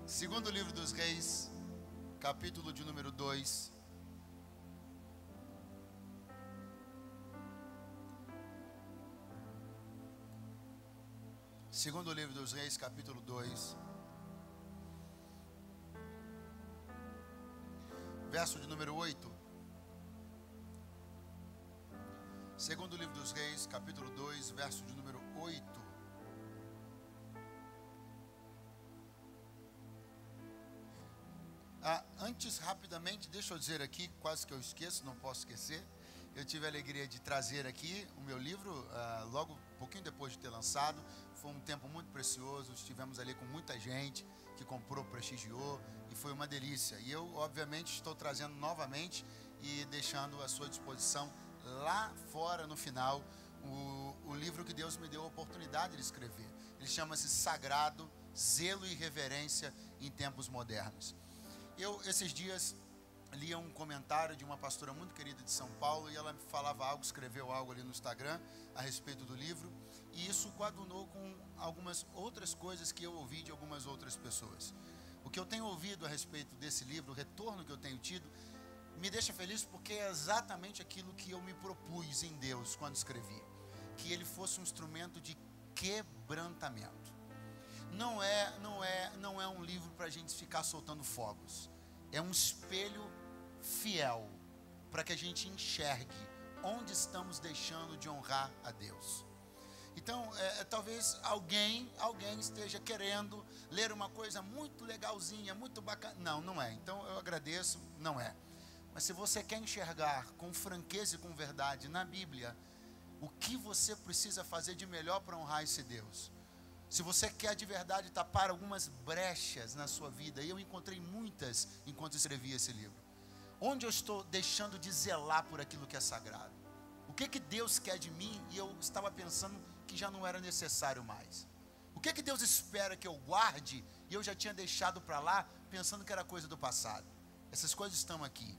Segundo livro dos Reis, capítulo de número 2. Segundo livro dos Reis, capítulo 2. Verso de número 8. Segundo livro dos Reis, capítulo 2, verso de número 8. Antes, rapidamente, deixa eu dizer aqui, quase que eu esqueço, não posso esquecer. Eu tive a alegria de trazer aqui o meu livro, logo um pouquinho depois de ter lançado. Foi um tempo muito precioso, estivemos ali com muita gente que comprou, prestigiou, e foi uma delícia. E eu, obviamente, estou trazendo novamente e deixando à sua disposição, lá fora, no final, o livro que Deus me deu a oportunidade de escrever. Ele chama-se Sagrado, Zelo e Reverência em Tempos Modernos. Eu, esses dias, lia um comentário de uma pastora muito querida de São Paulo, e ela falava algo, escreveu algo ali no Instagram a respeito do livro, e isso coadunou com algumas outras coisas que eu ouvi de algumas outras pessoas. O que eu tenho ouvido a respeito desse livro, o retorno que eu tenho tido, me deixa feliz, porque é exatamente aquilo que eu me propus em Deus quando escrevi, que ele fosse um instrumento de quebrantamento. Não é um livro para a gente ficar soltando fogos. É um espelho fiel para que a gente enxergue onde estamos deixando de honrar a Deus. Então, talvez alguém esteja querendo ler uma coisa muito legalzinha, muito bacana. Não é. Então, eu agradeço, não é. Mas se você quer enxergar com franqueza e com verdade na Bíblia, o que você precisa fazer de melhor para honrar esse Deus? Se você quer de verdade tapar algumas brechas na sua vida, e eu encontrei muitas enquanto escrevi esse livro. Onde eu estou deixando de zelar por aquilo que é sagrado? O que Deus quer de mim e eu estava pensando que já não era necessário mais? O que Deus espera que eu guarde e eu já tinha deixado para lá, pensando que era coisa do passado? Essas coisas estão aqui.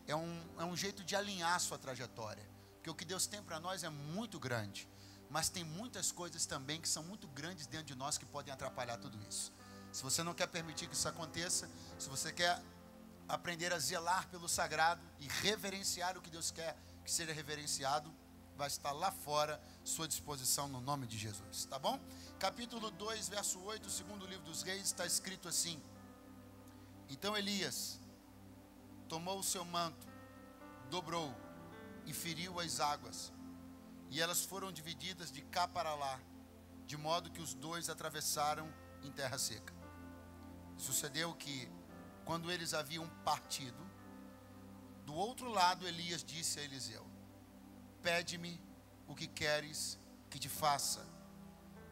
É um jeito de alinhar a sua trajetória. Porque o que Deus tem para nós é muito grande. Mas tem muitas coisas também que são muito grandes dentro de nós que podem atrapalhar tudo isso. Se você não quer permitir que isso aconteça, se você quer aprender a zelar pelo sagrado e reverenciar o que Deus quer que seja reverenciado, vai estar lá fora, à sua disposição, no nome de Jesus, tá bom? Capítulo 2, verso 8, segundo livro dos Reis, está escrito assim: Então Elias tomou o seu manto, dobrou e feriu as águas, e elas foram divididas de cá para lá, de modo que os dois atravessaram em terra seca. Sucedeu que, quando eles haviam partido, do outro lado Elias disse a Eliseu: Pede-me o que queres que te faça,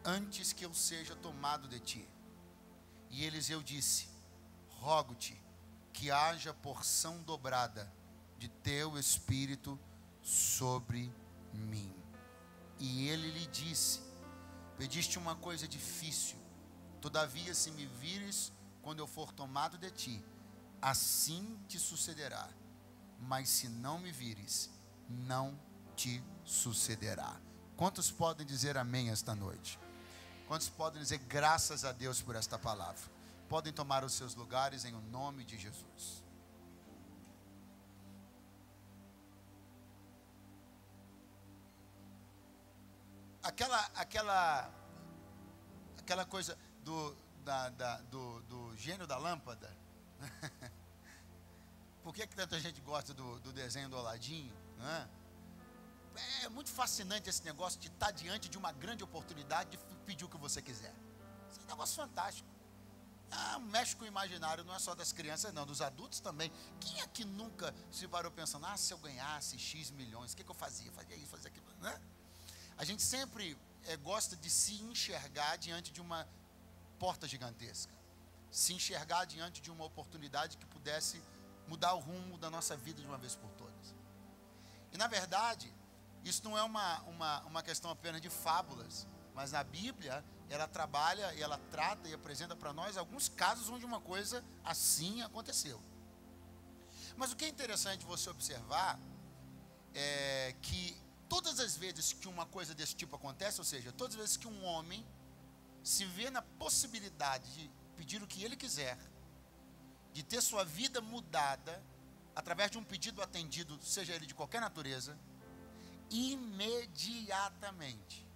antes que eu seja tomado de ti. E Eliseu disse: Rogo-te que haja porção dobrada de teu espírito sobre mim. E ele lhe disse: Pediste uma coisa difícil, todavia se me vires quando eu for tomado de ti, assim te sucederá. Mas se não me vires, não te sucederá. Quantos podem dizer amém esta noite? Quantos podem dizer graças a Deus por esta palavra? Podem tomar os seus lugares em o nome de Jesus. Aquela coisa do gênio da lâmpada. Por que tanta gente gosta do desenho do Aladinho, né? É muito fascinante esse negócio de estar diante de uma grande oportunidade de pedir o que você quiser. Isso é um negócio fantástico. Mexe com o imaginário, não é só das crianças não, dos adultos também. Quem aqui nunca se parou pensando: se eu ganhasse X milhões, o que eu fazia? Fazia isso, fazia aquilo, né? A gente sempre gosta de se enxergar diante de uma porta gigantesca, se enxergar diante de uma oportunidade que pudesse mudar o rumo da nossa vida de uma vez por todas. E na verdade, isso não é uma questão apenas de fábulas, mas a Bíblia, ela trabalha e ela trata e apresenta para nós alguns casos onde uma coisa assim aconteceu. Mas o que é interessante você observar é que todas as vezes que uma coisa desse tipo acontece, ou seja, todas as vezes que um homem se vê na possibilidade de pedir o que ele quiser, de ter sua vida mudada, através de um pedido atendido, seja ele de qualquer natureza, imediatamente,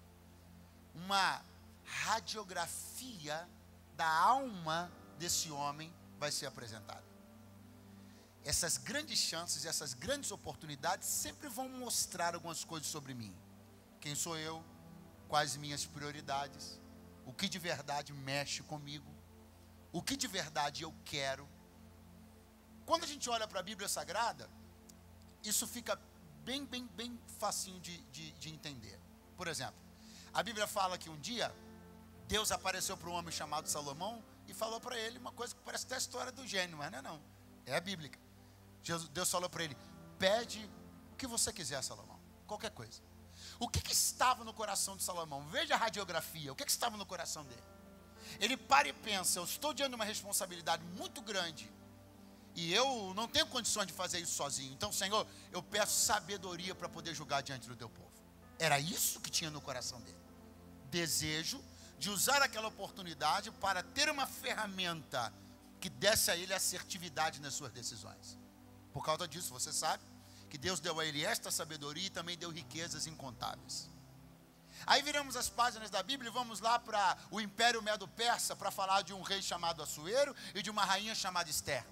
uma radiografia da alma desse homem vai ser apresentada. Essas grandes chances, essas grandes oportunidades sempre vão mostrar algumas coisas sobre mim. Quem sou eu? Quais minhas prioridades? O que de verdade mexe comigo? O que de verdade eu quero? Quando a gente olha para a Bíblia Sagrada, isso fica bem facinho de entender. Por exemplo, a Bíblia fala que um dia Deus apareceu para um homem chamado Salomão e falou para ele uma coisa que parece até a história do gênio, mas não, é a bíblica. Deus falou para ele: pede o que você quiser, Salomão, qualquer coisa. O que estava no coração de Salomão? Veja a radiografia, o que estava no coração dele? Ele para e pensa: eu estou diante de uma responsabilidade muito grande, e eu não tenho condições de fazer isso sozinho. Então, Senhor, eu peço sabedoria para poder julgar diante do teu povo. Era isso que tinha no coração dele. Desejo de usar aquela oportunidade para ter uma ferramenta que desse a ele assertividade nas suas decisões. Por causa disso, você sabe que Deus deu a ele esta sabedoria e também deu riquezas incontáveis. Aí viramos as páginas da Bíblia e vamos lá para o Império Medo-Persa para falar de um rei chamado Assuero e de uma rainha chamada Ester.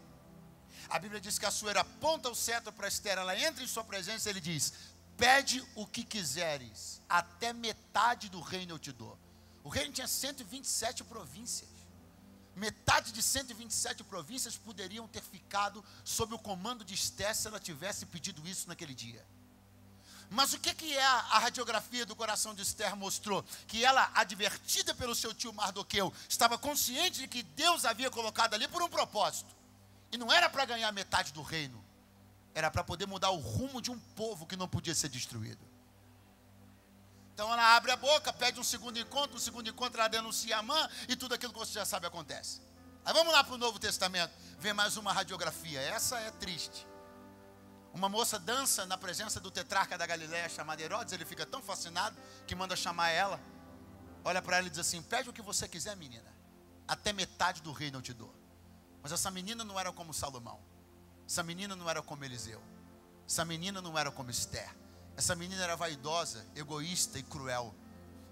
A Bíblia diz que Assuero aponta o cetro para Ester, ela entra em sua presença e ele diz: pede o que quiseres, até metade do reino eu te dou. O reino tinha 127 províncias. Metade de 127 províncias poderiam ter ficado sob o comando de Ester se ela tivesse pedido isso naquele dia. Mas o que a radiografia do coração de Ester mostrou? Que ela, advertida pelo seu tio Mardoqueu, estava consciente de que Deus havia colocado ali por um propósito. E não era para ganhar metade do reino, era para poder mudar o rumo de um povo que não podia ser destruído. Então ela abre a boca, pede um segundo encontro, ela denuncia Amã e tudo aquilo que você já sabe acontece. Aí vamos lá para o Novo Testamento, ver mais uma radiografia. Essa é triste. Uma moça dança na presença do tetrarca da Galileia chamado Herodes, ele fica tão fascinado que manda chamar ela, olha para ela e diz assim: pede o que você quiser, menina, até metade do reino eu te dou. Mas essa menina não era como Salomão, essa menina não era como Eliseu, essa menina não era como Ester. Essa menina era vaidosa, egoísta e cruel.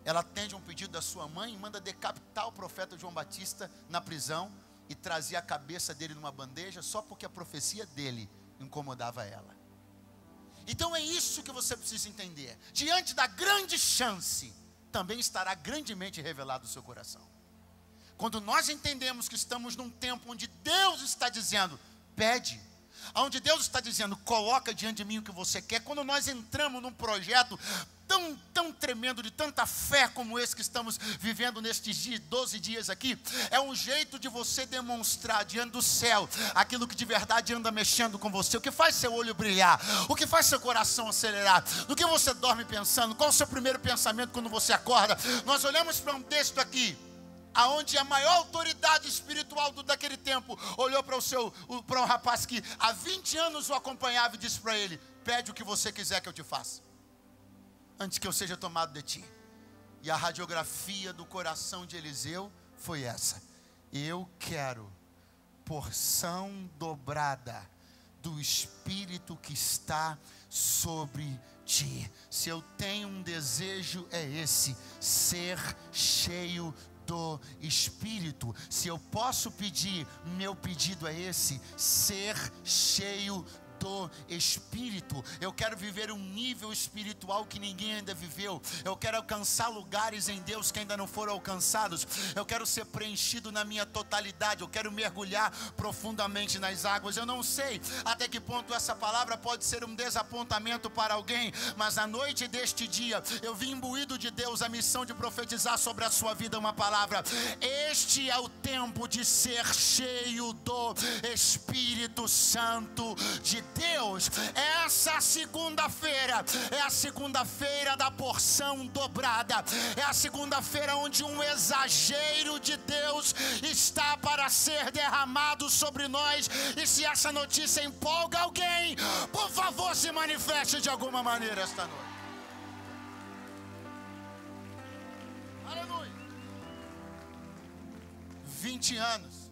Ela atende um pedido da sua mãe e manda decapitar o profeta João Batista na prisão e trazia a cabeça dele numa bandeja só porque a profecia dele incomodava ela. Então é isso que você precisa entender. Diante da grande chance, também estará grandemente revelado o seu coração. Quando nós entendemos que estamos num tempo onde Deus está dizendo: pede, onde Deus está dizendo: coloca diante de mim o que você quer. Quando nós entramos num projeto tão tremendo, de tanta fé como esse que estamos vivendo nestes 12 dias aqui, é um jeito de você demonstrar diante do céu aquilo que de verdade anda mexendo com você, o que faz seu olho brilhar, o que faz seu coração acelerar, no que você dorme pensando, qual é o seu primeiro pensamento quando você acorda. Nós olhamos para um texto aqui, aonde a maior autoridade espiritual daquele tempo olhou para um rapaz que há 20 anos o acompanhava e disse para ele: pede o que você quiser que eu te faça, antes que eu seja tomado de ti. E a radiografia do coração de Eliseu foi essa: eu quero porção dobrada do Espírito que está sobre ti. Se eu tenho um desejo, é esse: ser cheio do Espírito. Se eu posso pedir, meu pedido é esse: ser cheio do Espírito. Eu quero viver um nível espiritual que ninguém ainda viveu. Eu quero alcançar lugares em Deus que ainda não foram alcançados. Eu quero ser preenchido na minha totalidade. Eu quero mergulhar profundamente nas águas. Eu não sei até que ponto essa palavra pode ser um desapontamento para alguém, mas na noite deste dia eu vim imbuído de Deus a missão de profetizar sobre a sua vida uma palavra. Este é o tempo de ser cheio do Espírito Santo de Deus. Essa segunda-feira é a segunda-feira da porção dobrada. É a segunda-feira onde um exagero de Deus está para ser derramado sobre nós. E se essa notícia empolga alguém, por favor, se manifeste de alguma maneira esta noite. Aleluia. 20 anos.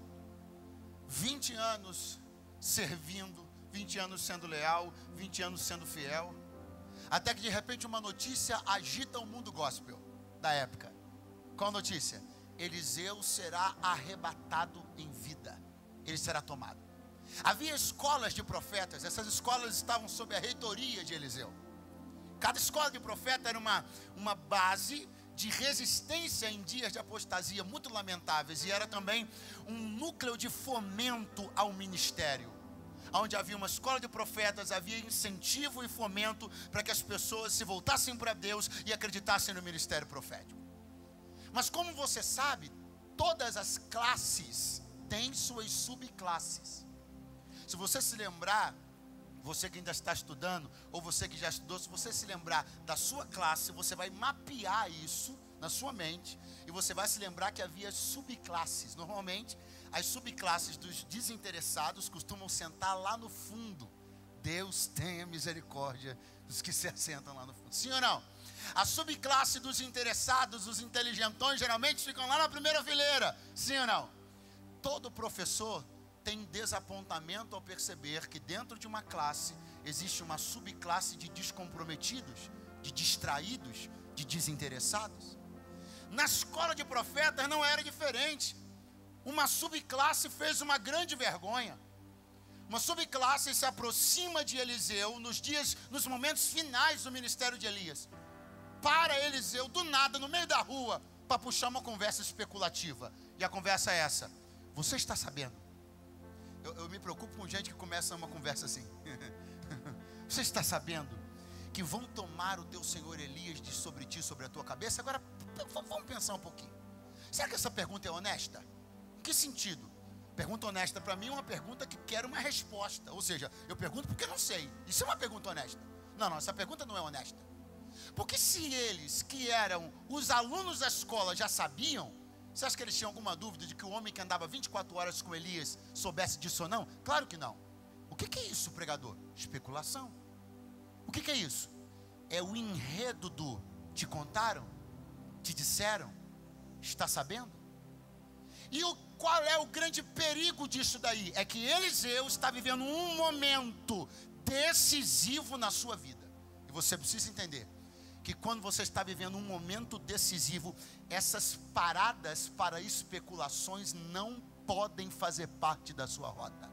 20 anos servindo, 20 anos sendo leal, 20 anos sendo fiel. Até que de repente uma notícia agita o mundo gospel da época. Qual notícia? Eliseu será arrebatado em vida. Ele será tomado. Havia escolas de profetas. Essas escolas estavam sob a reitoria de Eliseu. Cada escola de profeta era uma base de resistência em dias de apostasia muito lamentáveis. E era também um núcleo de fomento ao ministério. Onde havia uma escola de profetas, havia incentivo e fomento para que as pessoas se voltassem para Deus e acreditassem no ministério profético. Mas como você sabe, todas as classes têm suas subclasses. Se você se lembrar, você que ainda está estudando, ou você que já estudou, se você se lembrar da sua classe, você vai mapear isso na sua mente, e você vai se lembrar que havia subclasses. Normalmente, as subclasses dos desinteressados costumam sentar lá no fundo. Deus tenha misericórdia dos que se assentam lá no fundo. Sim ou não? A subclasse dos interessados, os inteligentões, geralmente ficam lá na primeira fileira. Sim ou não? Todo professor tem desapontamento ao perceber que dentro de uma classe existe uma subclasse de descomprometidos, de distraídos, de desinteressados. Na escola de profetas não era diferente. Uma subclasse fez uma grande vergonha. Uma subclasse se aproxima de Eliseu nos momentos finais do ministério de Elias. Para Eliseu, do nada, no meio da rua, para puxar uma conversa especulativa. E a conversa é essa: você está sabendo? Eu me preocupo com gente que começa uma conversa assim. Você está sabendo que vão tomar o teu senhor Elias de sobre ti, sobre a tua cabeça? Agora, vamos pensar um pouquinho. Será que essa pergunta é honesta? Em que sentido? Pergunta honesta para mim é uma pergunta que quer uma resposta. Ou seja, eu pergunto porque não sei. Isso é uma pergunta honesta. Não, essa pergunta não é honesta. Porque se eles, que eram os alunos da escola, já sabiam, você acha que eles tinham alguma dúvida de que o homem que andava 24 horas com Elias soubesse disso ou não? Claro que não. O que é isso, pregador? Especulação. O que é isso? É o enredo do te contaram, te disseram, está sabendo? E qual é o grande perigo disso daí? É que Eliseu está vivendo um momento decisivo na sua vida. E você precisa entender que quando você está vivendo um momento decisivo, essas paradas para especulações não podem fazer parte da sua rota.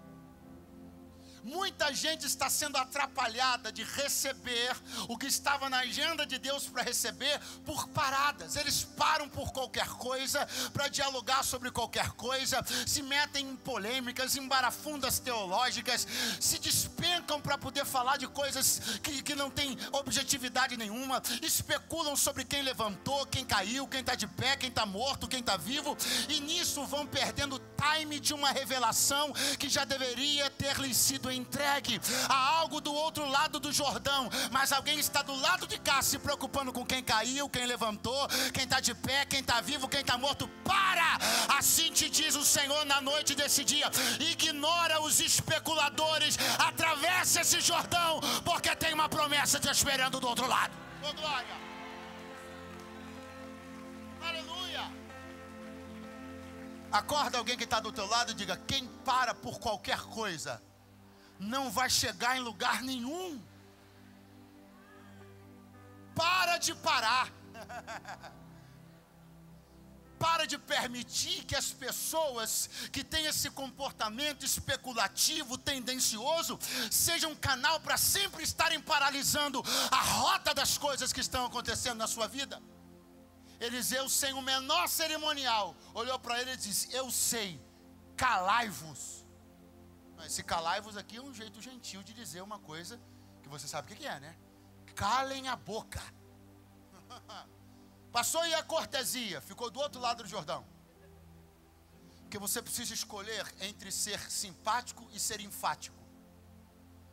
Muita gente está sendo atrapalhada de receber o que estava na agenda de Deus para receber por paradas. Eles param por qualquer coisa, para dialogar sobre qualquer coisa, se metem em polêmicas, em barafundas teológicas, se despencam para poder falar de coisas que não têm objetividade nenhuma, especulam sobre quem levantou, quem caiu, quem está de pé, quem está morto, quem está vivo, e nisso vão perdendo o time de uma revelação que já deveria ter lhes sido entregue a algo do outro lado do Jordão, mas alguém está do lado de cá se preocupando com quem caiu, quem levantou, quem está de pé, quem está vivo, quem está morto. Para! Assim te diz o Senhor na noite desse dia: ignora os especuladores, atravessa esse Jordão, porque tem uma promessa te esperando do outro lado. Oh, glória! Aleluia! Acorda alguém que está do teu lado e diga: quem para por qualquer coisa não vai chegar em lugar nenhum. Para de parar. Para de permitir que as pessoas que têm esse comportamento especulativo, tendencioso, sejam um canal para sempre estarem paralisando a rota das coisas que estão acontecendo na sua vida. Eliseu, sem o menor cerimonial, olhou para ele e disse: eu sei, calai-vos. Esse calai-vos aqui é um jeito gentil de dizer uma coisa que você sabe o que é, né? Calem a boca. Passou aí a cortesia, ficou do outro lado do Jordão. Porque você precisa escolher entre ser simpático e ser enfático.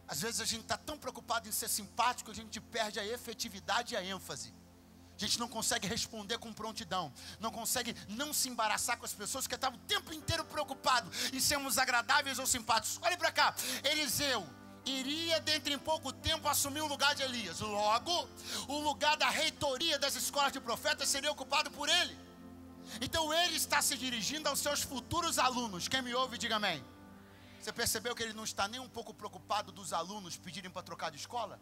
Às vezes a gente está tão preocupado em ser simpático, a gente perde a efetividade e a ênfase. A gente não consegue responder com prontidão, não consegue não se embaraçar com as pessoas que estavam o tempo inteiro preocupado em sermos agradáveis ou simpáticos. Olhe para cá, Eliseu iria dentro em pouco tempo assumir o lugar de Elias. Logo, o lugar da reitoria das escolas de profetas seria ocupado por ele. Então ele está se dirigindo aos seus futuros alunos. Quem me ouve, diga amém. Você percebeu que ele não está nem um pouco preocupado dos alunos pedirem para trocar de escola?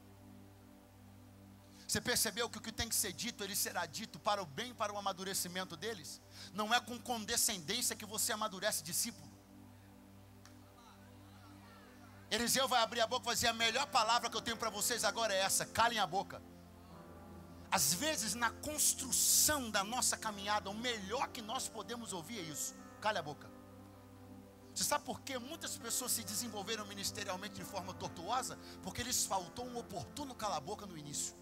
Você percebeu que o que tem que ser dito, ele será dito para o bem e para o amadurecimento deles? Não é com condescendência que você amadurece discípulo. Eliseu vai abrir a boca e vai dizer: a melhor palavra que eu tenho para vocês agora é essa: calem a boca. Às vezes na construção da nossa caminhada, o melhor que nós podemos ouvir é isso: cale a boca. Você sabe por que muitas pessoas se desenvolveram ministerialmente de forma tortuosa? Porque lhes faltou um oportuno cala-boca no início.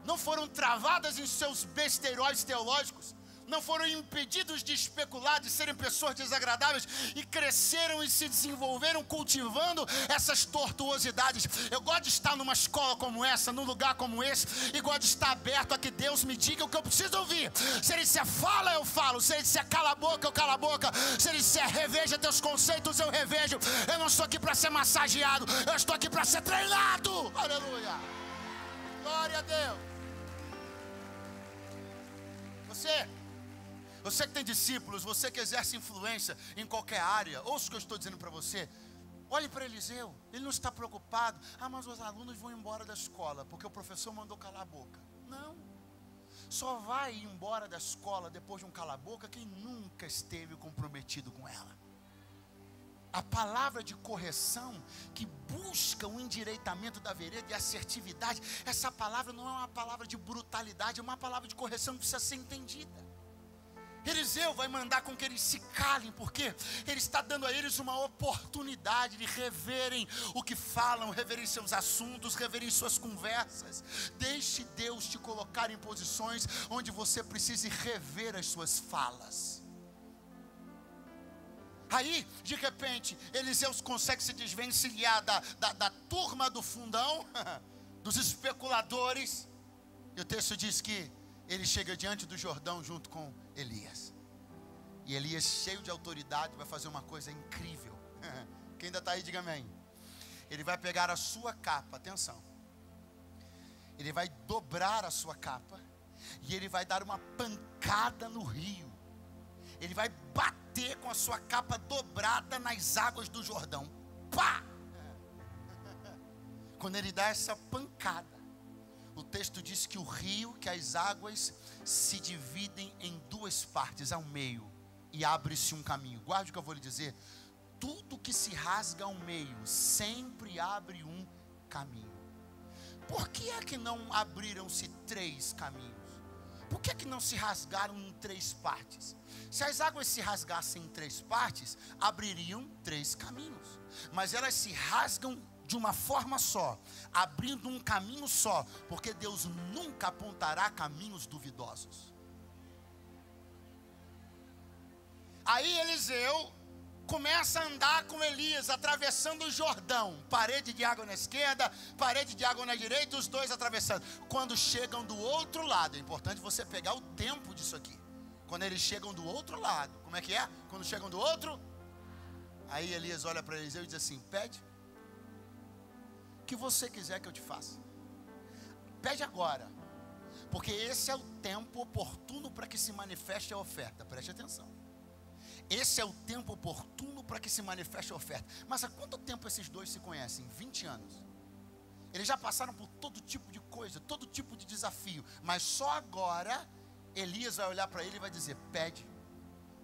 Não foram travadas em seus besteiróis teológicos, não foram impedidos de especular, de serem pessoas desagradáveis, e cresceram e se desenvolveram cultivando essas tortuosidades. Eu gosto de estar numa escola como essa, num lugar como esse, e gosto de estar aberto a que Deus me diga o que eu preciso ouvir. Se Ele disser fala, eu falo. Se Ele disser cala a boca, eu calo a boca. Se Ele disser reveja teus conceitos, eu revejo. Eu não estou aqui para ser massageado, eu estou aqui para ser treinado. Aleluia, glória a Deus. Você que tem discípulos, você que exerce influência em qualquer área, ouça o que eu estou dizendo para você. Olhe para Eliseu, ele não está preocupado: ah, mas os alunos vão embora da escola porque o professor mandou calar a boca. Não, só vai embora da escola depois de um cala-boca quem nunca esteve comprometido com ela. A palavra de correção que busca o endireitamento da vereda e assertividade, essa palavra não é uma palavra de brutalidade, é uma palavra de correção que precisa ser entendida. Eliseu vai mandar com que eles se calem, porque ele está dando a eles uma oportunidade de reverem o que falam, reverem seus assuntos, reverem suas conversas. Deixe Deus te colocar em posições onde você precise rever as suas falas. Aí, de repente, Eliseu consegue se desvencilhar da turma do fundão, dos especuladores. E o texto diz que ele chega diante do Jordão junto com Elias. E Elias, cheio de autoridade, vai fazer uma coisa incrível. Quem ainda está aí, diga amém. Ele vai pegar a sua capa, atenção. Ele vai dobrar a sua capa e ele vai dar uma pancada no rio. Ele vai bater com a sua capa dobrada nas águas do Jordão. Pá! Quando ele dá essa pancada, o texto diz que o rio, que as águas se dividem em duas partes, ao meio, e abre-se um caminho. Guarde o que eu vou lhe dizer: tudo que se rasga ao meio sempre abre um caminho. Por que é que não abriram-se três caminhos? Por que é que não se rasgaram em três partes? Se as águas se rasgassem em três partes, abririam três caminhos. Mas elas se rasgam de uma forma só, abrindo um caminho só, porque Deus nunca apontará caminhos duvidosos. Aí Eliseu começa a andar com Elias, atravessando o Jordão, parede de água na esquerda, parede de água na direita, os dois atravessando. Quando chegam do outro lado, é importante você pegar o tempo disso aqui. Quando eles chegam do outro lado, como é que é? Quando chegam do outro, aí Elias olha para Eliseu e diz assim: pede o que você quiser que eu te faça. Pede agora, porque esse é o tempo oportuno para que se manifeste a oferta. Preste atenção. Esse é o tempo oportuno para que se manifeste a oferta. Mas há quanto tempo esses dois se conhecem? 20 anos. Eles já passaram por todo tipo de coisa, todo tipo de desafio. Mas só agora Elias vai olhar para ele e vai dizer: pede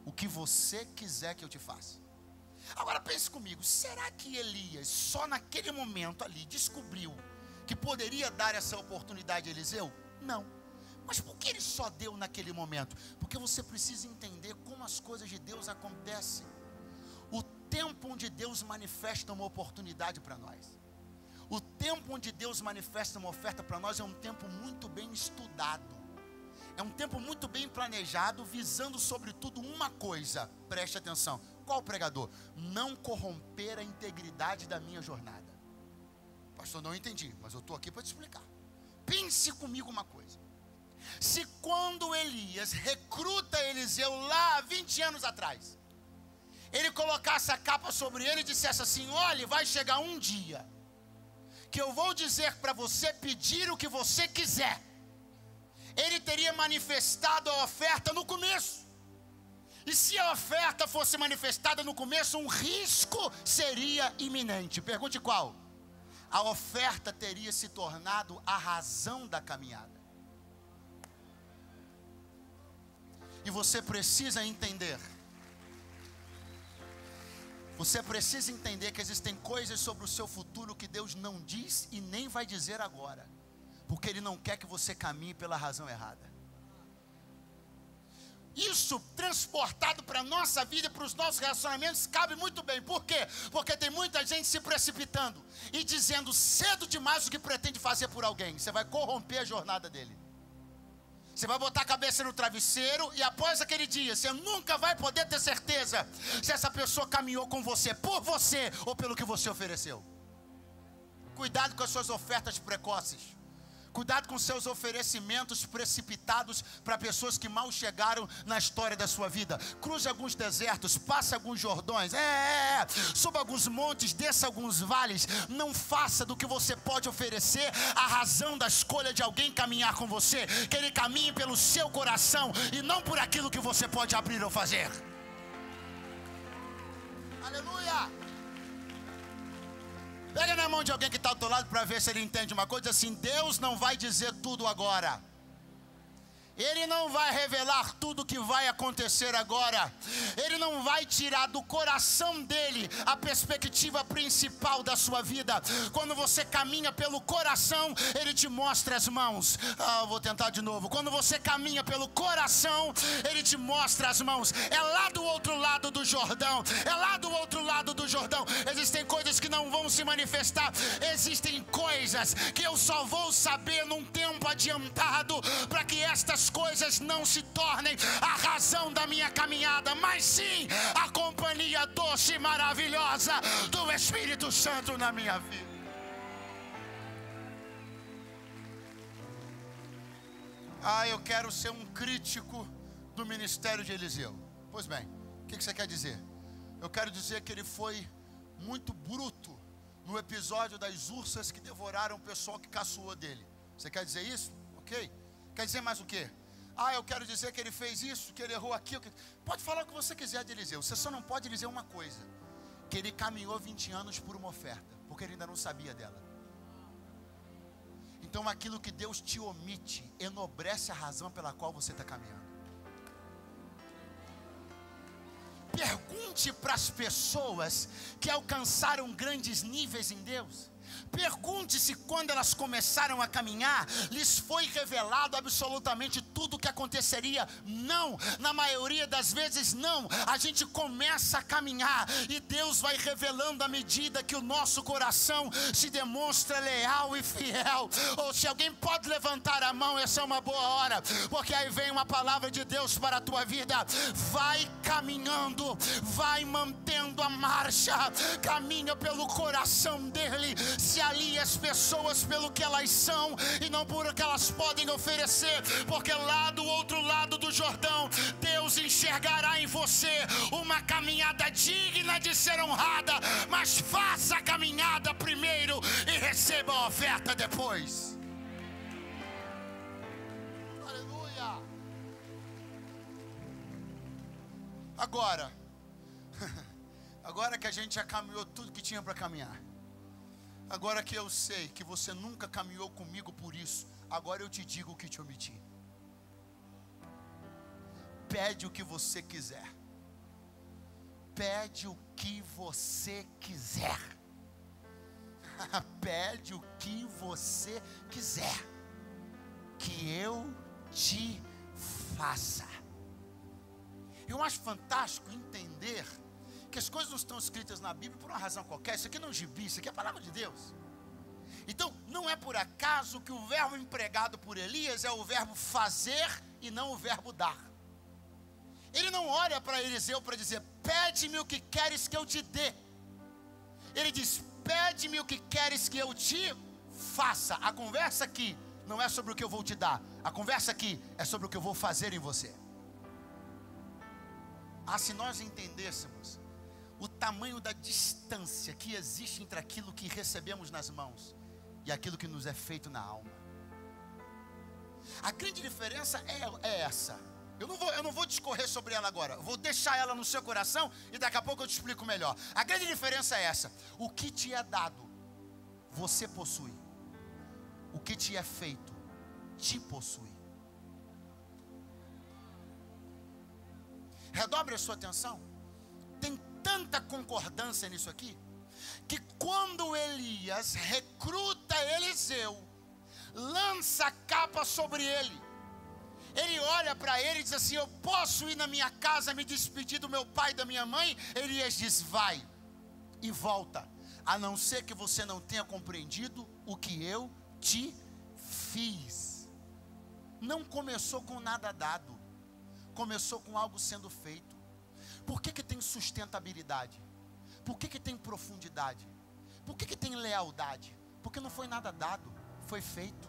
o que você quiser que eu te faça. Agora pense comigo, será que Elias só naquele momento ali descobriu que poderia dar essa oportunidade a Eliseu? Não. Mas por que ele só deu naquele momento? Porque você precisa entender como as coisas de Deus acontecem. O tempo onde Deus manifesta uma oportunidade para nós, o tempo onde Deus manifesta uma oferta para nós, é um tempo muito bem estudado. É um tempo muito bem planejado, visando sobretudo uma coisa. Preste atenção. Qual pregador? Não corromper a integridade da minha jornada. Pastor, não entendi, mas eu estou aqui para te explicar. Pense comigo uma coisa. Se quando Elias recruta Eliseu lá há 20 anos atrás, ele colocasse a capa sobre ele e dissesse assim: olha, vai chegar um dia que eu vou dizer para você pedir o que você quiser. ele teria manifestado a oferta no começo. E se a oferta fosse manifestada no começo, um risco seria iminente. Pergunte qual? A oferta teria se tornado a razão da caminhada. E você precisa entender. Você precisa entender que existem coisas sobre o seu futuro que Deus não diz e nem vai dizer agora. Porque Ele não quer que você caminhe pela razão errada. Isso transportado para a nossa vida e para os nossos relacionamentos cabe muito bem. Por quê? Porque tem muita gente se precipitando e dizendo cedo demais o que pretende fazer por alguém. Você vai corromper a jornada dele. Você vai botar a cabeça no travesseiro e após aquele dia, você nunca vai poder ter certeza se essa pessoa caminhou com você, por você ou pelo que você ofereceu. Cuidado com as suas ofertas precoces. Cuidado com seus oferecimentos precipitados para pessoas que mal chegaram na história da sua vida. Cruze alguns desertos, passe alguns Jordões, suba alguns montes, desça alguns vales. Não faça do que você pode oferecer a razão da escolha de alguém caminhar com você. Que ele caminhe pelo seu coração e não por aquilo que você pode abrir ou fazer. Aleluia! Pega na mão de alguém que está ao teu lado para ver se ele entende uma coisa assim. Deus não vai dizer tudo agora. Ele não vai revelar tudo o que vai acontecer agora. Ele não vai tirar do coração dele a perspectiva principal da sua vida. Quando você caminha pelo coração, ele te mostra as mãos. Eu vou tentar de novo. Quando você caminha pelo coração, ele te mostra as mãos. É lá do outro lado do Jordão. É lá do outro lado do Jordão. Existem coisas que não vão se manifestar. Existem coisas que eu só vou saber num tempo adiantado, para que estas coisas não se tornem a razão da minha caminhada, mas sim a companhia doce e maravilhosa do Espírito Santo na minha vida. Eu quero ser um crítico do ministério de Eliseu. Pois bem, o que você quer dizer? Eu quero dizer que ele foi muito bruto no episódio das ursas que devoraram o pessoal que caçoou dele. Você quer dizer isso? Ok? Quer dizer mais o quê? Eu quero dizer que ele fez isso, que ele errou aquilo. Pode falar o que você quiser de Eliseu. Você só não pode dizer uma coisa: que ele caminhou 20 anos por uma oferta, porque ele ainda não sabia dela. Então aquilo que Deus te omite enobrece a razão pela qual você está caminhando. Pergunte para as pessoas que alcançaram grandes níveis em Deus. Pergunte se quando elas começaram a caminhar, lhes foi revelado absolutamente tudo o que aconteceria. Não, na maioria das vezes não. A gente começa a caminhar e Deus vai revelando à medida que o nosso coração se demonstra leal e fiel. Ou se alguém pode levantar a mão, essa é uma boa hora, porque aí vem uma palavra de Deus para a tua vida. Vai caminhando, vai mantendo a marcha, caminha pelo coração dele. Se alinha as pessoas pelo que elas são e não por o que elas podem oferecer, porque lá do outro lado do Jordão, Deus enxergará em você uma caminhada digna de ser honrada. Mas faça a caminhada primeiro e receba a oferta depois. Aleluia! Agora que a gente já caminhou tudo que tinha para caminhar, agora que eu sei que você nunca caminhou comigo por isso, agora eu te digo o que te omiti. Pede o que você quiser. Pede o que você quiser. Pede o que você quiser, que eu te faça. Eu acho fantástico entender que as coisas não estão escritas na Bíblia por uma razão qualquer. Isso aqui não é um gibi, isso aqui é a palavra de Deus. Então, não é por acaso que o verbo empregado por Elias é o verbo fazer e não o verbo dar. Ele não olha para Eliseu para dizer: pede-me o que queres que eu te dê. Ele diz: pede-me o que queres que eu te faça. A conversa aqui não é sobre o que eu vou te dar. A conversa aqui é sobre o que eu vou fazer em você. Se nós entendêssemos o tamanho da distância que existe entre aquilo que recebemos nas mãos e aquilo que nos é feito na alma. A grande diferença é essa. Eu não vou discorrer sobre ela agora. Eu vou deixar ela no seu coração e daqui a pouco eu te explico melhor. A grande diferença é essa. O que te é dado, você possui. O que te é feito, te possui. Redobre a sua atenção. Tem tanta concordância nisso aqui, que quando Elias recruta Eliseu, lança a capa sobre ele, ele olha para ele e diz assim: eu posso ir na minha casa me despedir do meu pai e da minha mãe? Elias diz: vai e volta, a não ser que você não tenha compreendido o que eu te fiz. Não começou com nada dado, começou com algo sendo feito. Por que tem sustentabilidade? Por que tem profundidade? Por que tem lealdade? Porque não foi nada dado, foi feito.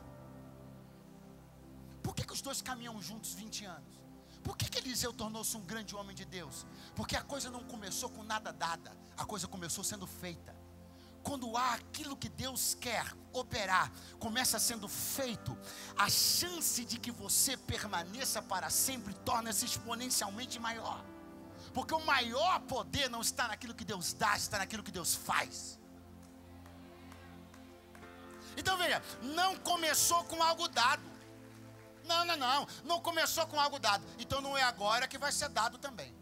Por que os dois caminham juntos 20 anos? Por que Eliseu tornou-se um grande homem de Deus? Porque a coisa não começou com nada dada, a coisa começou sendo feita. Quando há aquilo que Deus quer operar, começa sendo feito, a chance de que você permaneça para sempre torna-se exponencialmente maior. Porque o maior poder não está naquilo que Deus dá, está naquilo que Deus faz. Então veja, não começou com algo dado. Não começou com algo dado. Então não é agora que vai ser dado também.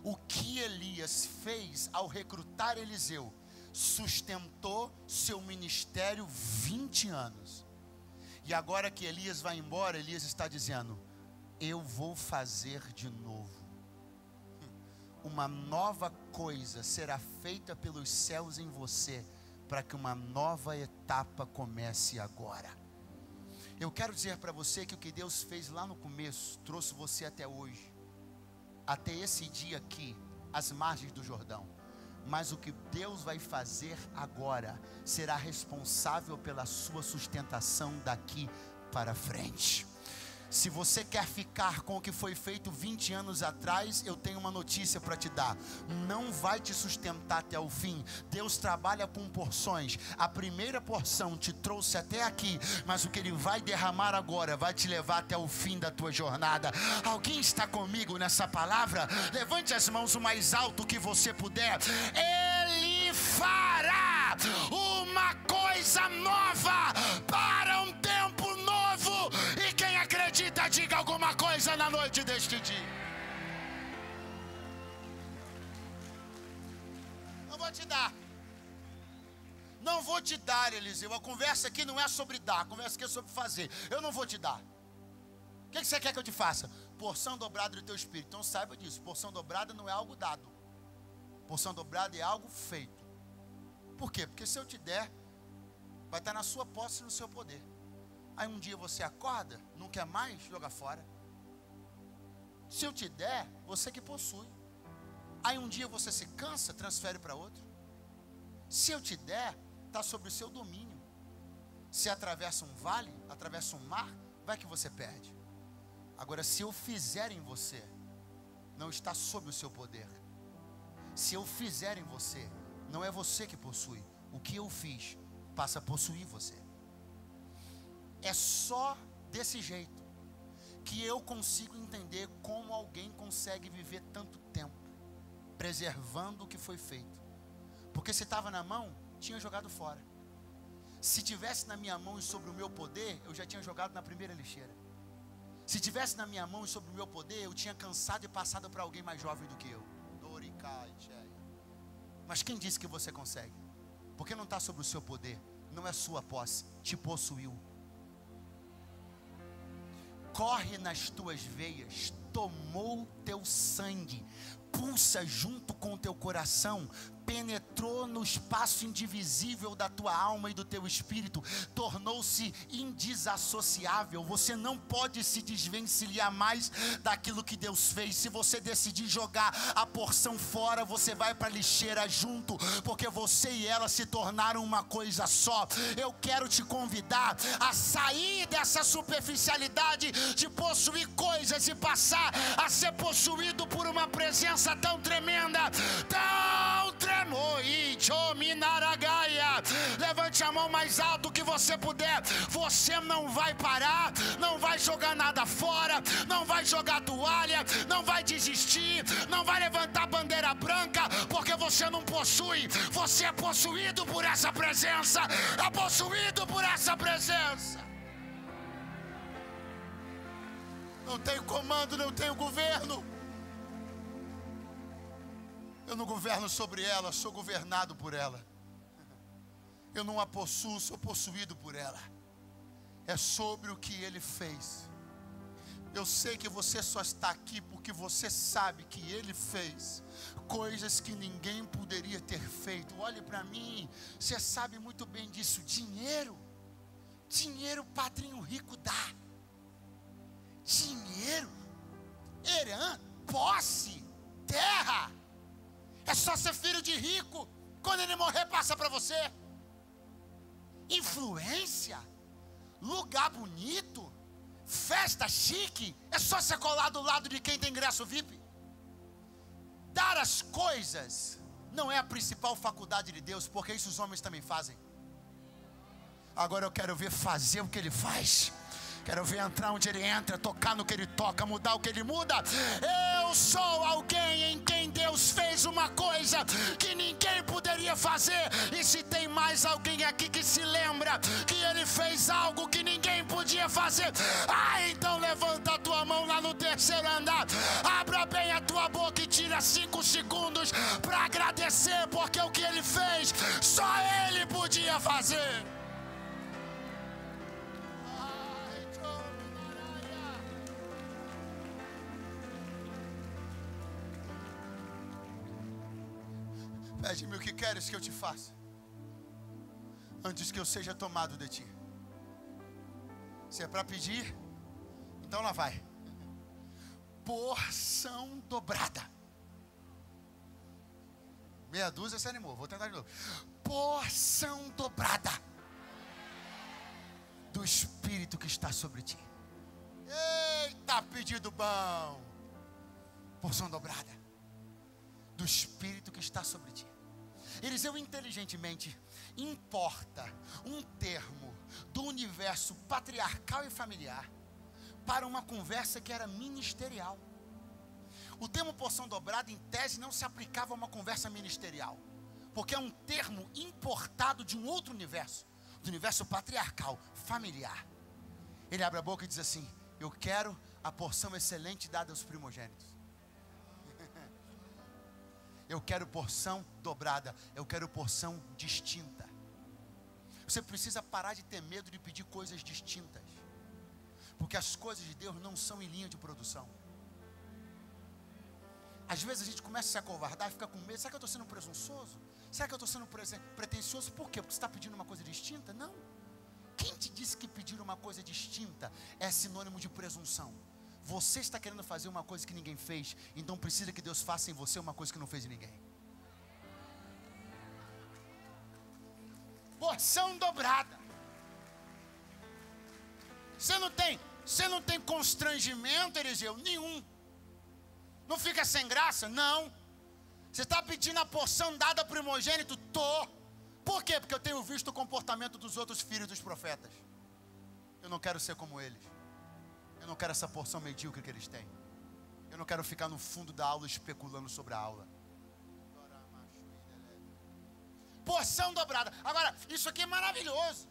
O que Elias fez ao recrutar Eliseu sustentou seu ministério 20 anos. E agora que Elias vai embora, Elias está dizendo: eu vou fazer de novo. Uma nova coisa será feita pelos céus em você, para que uma nova etapa comece agora. Eu quero dizer para você que o que Deus fez lá no começo trouxe você até hoje, até esse dia aqui, às margens do Jordão. Mas o que Deus vai fazer agora será responsável pela sua sustentação daqui para frente. Se você quer ficar com o que foi feito 20 anos atrás, eu tenho uma notícia para te dar: não vai te sustentar até o fim. Deus trabalha com porções. A primeira porção te trouxe até aqui, mas o que Ele vai derramar agora vai te levar até o fim da tua jornada. Alguém está comigo nessa palavra? Levante as mãos o mais alto que você puder. Ele fará uma coisa nova para um tempo novo. E quem acredita, diga alguma coisa na noite deste dia. Não vou te dar. Não vou te dar, Eliseu. A conversa aqui não é sobre dar, a conversa aqui é sobre fazer. Eu não vou te dar. O que você quer que eu te faça? Porção dobrada do teu espírito. Então saiba disso, porção dobrada não é algo dado. Porção dobrada é algo feito. Por quê? Porque se eu te der, vai estar na sua posse e no seu poder. Aí um dia você acorda, não quer mais, joga fora. Se eu te der, você que possui. Aí um dia você se cansa, transfere para outro. Se eu te der, está sob o seu domínio. Se atravessa um vale, atravessa um mar, vai que você perde. Agora, se eu fizer em você, não está sob o seu poder. Se eu fizer em você, não é você que possui. O que eu fiz passa a possuir você. É só desse jeito que eu consigo entender como alguém consegue viver tanto tempo preservando o que foi feito. Porque se estava na mão, tinha jogado fora. Se tivesse na minha mão e sobre o meu poder, eu já tinha jogado na primeira lixeira. Se tivesse na minha mão e sobre o meu poder, eu tinha cansado e passado para alguém mais jovem do que eu. Mas quem disse que você consegue? Porque não está sobre o seu poder, não é sua posse, te possuiu. Corre nas tuas veias, tomou teu sangue, pulsa junto com teu coração, penetrou no espaço indivisível da tua alma e do teu espírito, tornou-se indesassociável. Você não pode se desvencilhar mais daquilo que Deus fez. Se você decidir jogar a porção fora, você vai para a lixeira junto, porque você e ela se tornaram uma coisa só. Eu quero te convidar a sair dessa superficialidade de possuir coisas e passar a ser possuído por uma presença tão tremenda, tão tremenda. Levante a mão mais alto que você você puder, você não vai parar, não vai jogar nada fora, não vai jogar toalha, não vai desistir, não vai levantar bandeira branca, porque você não possui, você é possuído por essa presença, é possuído por essa presença. Não tenho comando, não tenho governo. Eu não governo sobre ela, sou governado por ela. Eu não a possuo, sou possuído por ela. É sobre o que Ele fez. Eu sei que você só está aqui porque você sabe que Ele fez coisas que ninguém poderia ter feito. Olhe para mim, você sabe muito bem disso. Dinheiro o padrinho rico dá. Dinheiro, herança, posse, terra. É só ser filho de rico. Quando ele morrer, passa para você. Influência, lugar bonito, festa chique. É só você colar do lado de quem tem ingresso VIP. Dar as coisas não é a principal faculdade de Deus, porque isso os homens também fazem. Agora eu quero ver fazer o que Ele faz. Quero ver entrar onde Ele entra, tocar no que Ele toca, mudar o que Ele muda. Eu sou alguém em quem Deus fez uma coisa que ninguém poderia fazer. E se tem mais alguém aqui que se lembra que Ele fez algo que ninguém podia fazer, então levanta a tua mão lá no terceiro andar, abra bem a tua boca e tira 5 segundos para agradecer, porque o que Ele fez, só Ele podia fazer. Pede-me o que queres que eu te faça, antes que eu seja tomado de ti. Se é para pedir, então lá vai. Porção dobrada. Meia dúzia se animou, vou tentar de novo. Porção dobrada do Espírito que está sobre ti. Eita, pedido bom. Porção dobrada do Espírito que está sobre ti. Eliseu inteligentemente importa um termo do universo patriarcal e familiar para uma conversa que era ministerial. O termo porção dobrada, em tese, não se aplicava a uma conversa ministerial, porque é um termo importado de um outro universo, do universo patriarcal, familiar. Ele abre a boca e diz assim: eu quero a porção excelente dada aos primogênitos. Eu quero porção dobrada, eu quero porção distinta. Você precisa parar de ter medo de pedir coisas distintas, porque as coisas de Deus não são em linha de produção. Às vezes a gente começa a se acovardar, fica com medo. Será que eu estou sendo presunçoso? Será que eu estou sendo pretensioso? Por quê? Porque você está pedindo uma coisa distinta? Não. Quem te disse que pedir uma coisa distinta é sinônimo de presunção? Você está querendo fazer uma coisa que ninguém fez, então precisa que Deus faça em você uma coisa que não fez em ninguém. Porção dobrada. Você não tem constrangimento, Eliseu? Nenhum. Não fica sem graça? Não. Você está pedindo a porção dada ao primogênito? Por quê? Porque eu tenho visto o comportamento dos outros filhos dos profetas. Eu não quero ser como eles. Eu não quero essa porção medíocre que eles têm. Eu não quero ficar no fundo da aula especulando sobre a aula. Porção dobrada. Agora, isso aqui é maravilhoso,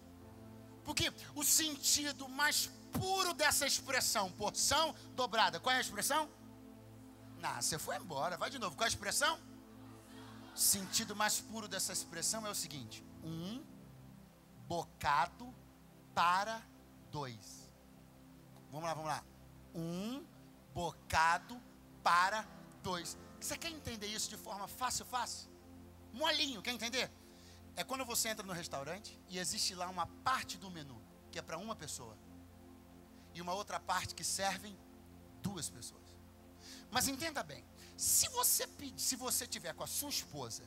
porque o sentido mais puro dessa expressão, porção dobrada, qual é a expressão? Não, você foi embora, vai de novo. Qual é a expressão? O sentido mais puro dessa expressão é o seguinte: um bocado para 2. Vamos lá. Um bocado para 2. Você quer entender isso de forma fácil? Molinho, quer entender? É quando você entra no restaurante e existe lá uma parte do menu que é para uma pessoa e uma outra parte que servem 2 pessoas. Mas entenda bem, se você tiver com a sua esposa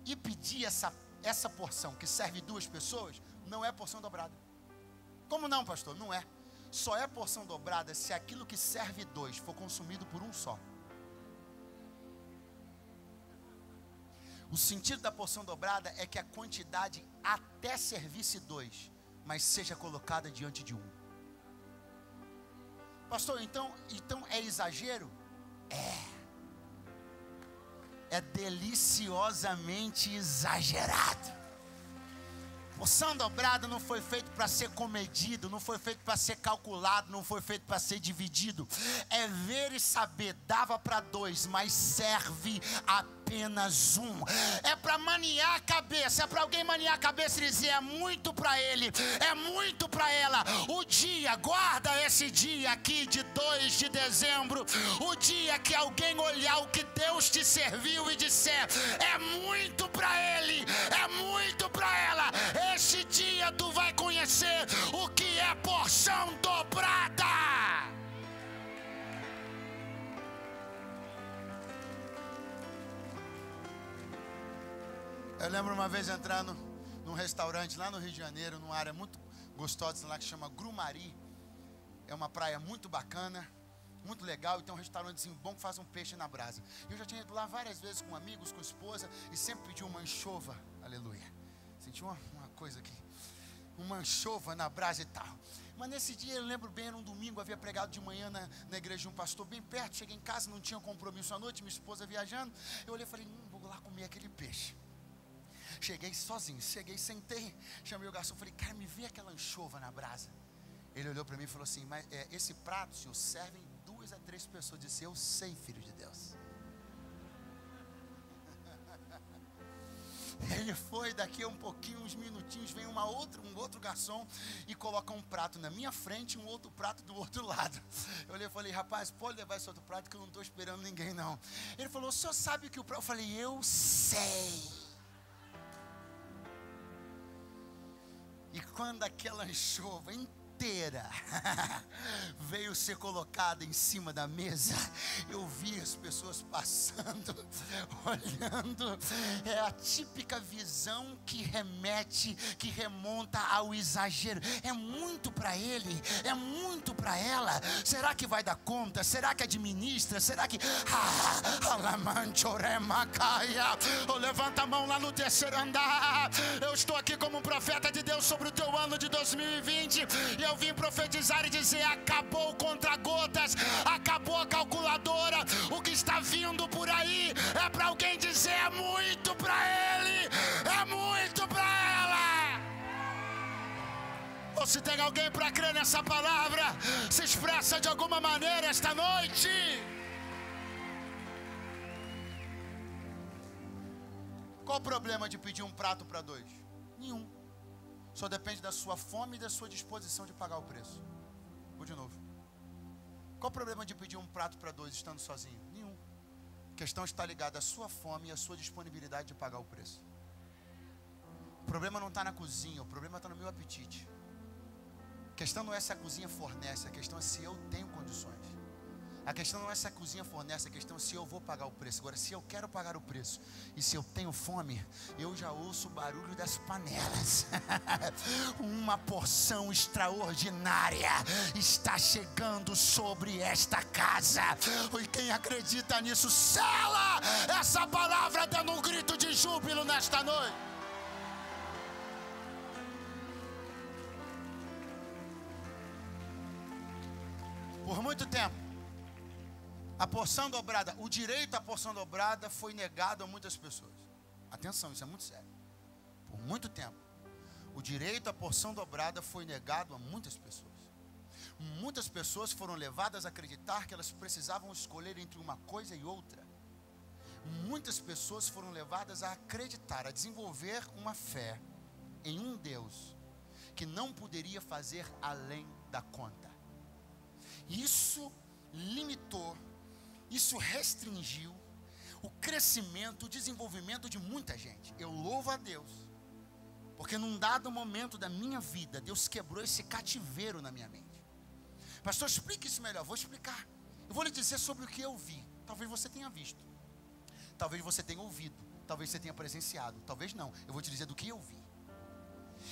e pedir essa porção que serve 2 pessoas, não é porção dobrada. Como não, pastor? Não é. Só é porção dobrada se aquilo que serve 2 for consumido por um só. O sentido da porção dobrada é que a quantidade até servisse 2 mas seja colocada diante de um. Pastor, então é exagero? É deliciosamente exagerado. Porção dobrada não foi feito para ser comedido, não foi feito para ser calculado, não foi feito para ser dividido. É ver e saber, dava para 2, mas serve apenas um. É para maniar a cabeça, é para alguém maniar a cabeça e dizer: é muito para ele, é muito para ela. O dia, guarda esse dia aqui de 2 de dezembro, o dia que alguém olhar o que Deus te serviu e disser: é muito para ele, é muito para ela. Esse dia tu vai conhecer o que é porção dobrada. Eu lembro uma vez entrando num restaurante lá no Rio de Janeiro, numa área muito gostosa lá que chama Grumari. É uma praia muito bacana, muito legal, e tem um restaurantezinho bom que faz um peixe na brasa. Eu já tinha ido lá várias vezes com amigos, com esposa, e sempre pedi uma anchova, aleluia. Senti uma coisa aqui, uma anchova na brasa e tal. Mas nesse dia, eu lembro bem, era um domingo, havia pregado de manhã na igreja de um pastor bem perto. Cheguei em casa, não tinha compromisso à noite, minha esposa viajando. Eu olhei e falei: vou lá comer aquele peixe. Cheguei sozinho, sentei, chamei o garçom, falei: cara, me vê aquela anchova na brasa. Ele olhou para mim e falou assim: mas esse prato, senhor, servem 2 a 3 pessoas. Eu disse: eu sei, filho de Deus. Ele foi, daqui a um pouquinho, uns minutinhos, vem um outro garçom e coloca um prato na minha frente e um outro prato do outro lado. Eu olhei e falei: rapaz, pode levar esse outro prato que eu não estou esperando ninguém não. Ele falou: o senhor sabe que o prato... Eu falei: eu sei. E quando aquela anchova inteira veio ser colocada em cima da mesa, eu vi as pessoas passando, olhando. É a típica visão que remonta ao exagero. É muito para ele, é muito para ela. Será que vai dar conta? Será que administra? Será que... levanta a mão lá no terceiro andar. Eu estou aqui como um profeta de Deus sobre o teu ano de 2020, e eu vim profetizar e dizer: acabou o contra-gotas, acabou a calculadora. O que está vindo por aí é para alguém dizer: é muito para ele, é muito para ela. Ou se tem alguém para crer nessa palavra, se expressa de alguma maneira esta noite. Qual o problema de pedir um prato para 2? Nenhum. Só depende da sua fome e da sua disposição de pagar o preço. Vou de novo. Qual o problema de pedir um prato para 2 estando sozinho? Nenhum. A questão está ligada à sua fome e à sua disponibilidade de pagar o preço. O problema não está na cozinha, o problema está no meu apetite. A questão não é se a cozinha fornece, a questão é se eu tenho condições. A questão não é se a cozinha fornece, a questão é se eu vou pagar o preço. Agora, se eu quero pagar o preço e se eu tenho fome, eu já ouço o barulho das panelas. Uma porção extraordinária está chegando sobre esta casa. E quem acredita nisso, sela essa palavra dando um grito de júbilo nesta noite. Por muito tempo, a porção dobrada, o direito à porção dobrada foi negado a muitas pessoas. Atenção, isso é muito sério. Por muito tempo, o direito à porção dobrada foi negado a muitas pessoas. Muitas pessoas foram levadas a acreditar que elas precisavam escolher entre uma coisa e outra. Muitas pessoas foram levadas a acreditar, a desenvolver uma fé em um Deus que não poderia fazer além da conta. Isso limitou, isso restringiu o crescimento, o desenvolvimento de muita gente. Eu louvo a Deus, porque num dado momento da minha vida, Deus quebrou esse cativeiro na minha mente. Pastor, explique isso melhor. Vou explicar. Eu vou lhe dizer sobre o que eu vi. Talvez você tenha visto, talvez você tenha ouvido, talvez você tenha presenciado, talvez não. Eu vou te dizer do que eu vi.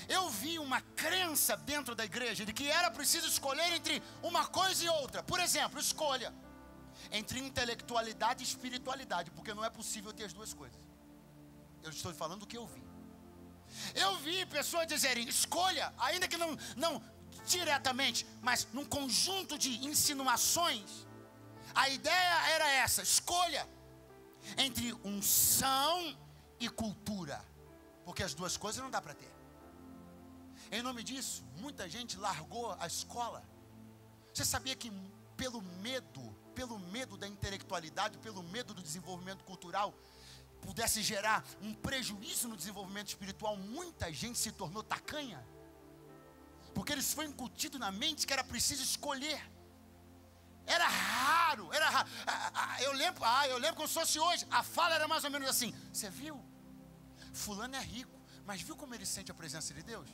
Eu vi uma crença dentro da igreja de que era preciso escolher entre uma coisa e outra. Por exemplo, escolha entre intelectualidade e espiritualidade, porque não é possível ter as duas coisas. Eu estou falando do que eu vi. Eu vi pessoas dizerem, escolha, ainda que não diretamente, mas num conjunto de insinuações. A ideia era essa: escolha entre unção e cultura, porque as duas coisas não dá para ter. Em nome disso, muita gente largou a escola. Você sabia que pelo medo da intelectualidade, pelo medo do desenvolvimento cultural, pudesse gerar um prejuízo no desenvolvimento espiritual, muita gente se tornou tacanha? Porque eles foi incutido na mente que era preciso escolher. Era raro. Eu lembro como se fosse hoje. A fala era mais ou menos assim: você viu? Fulano é rico, mas viu como ele sente a presença de Deus?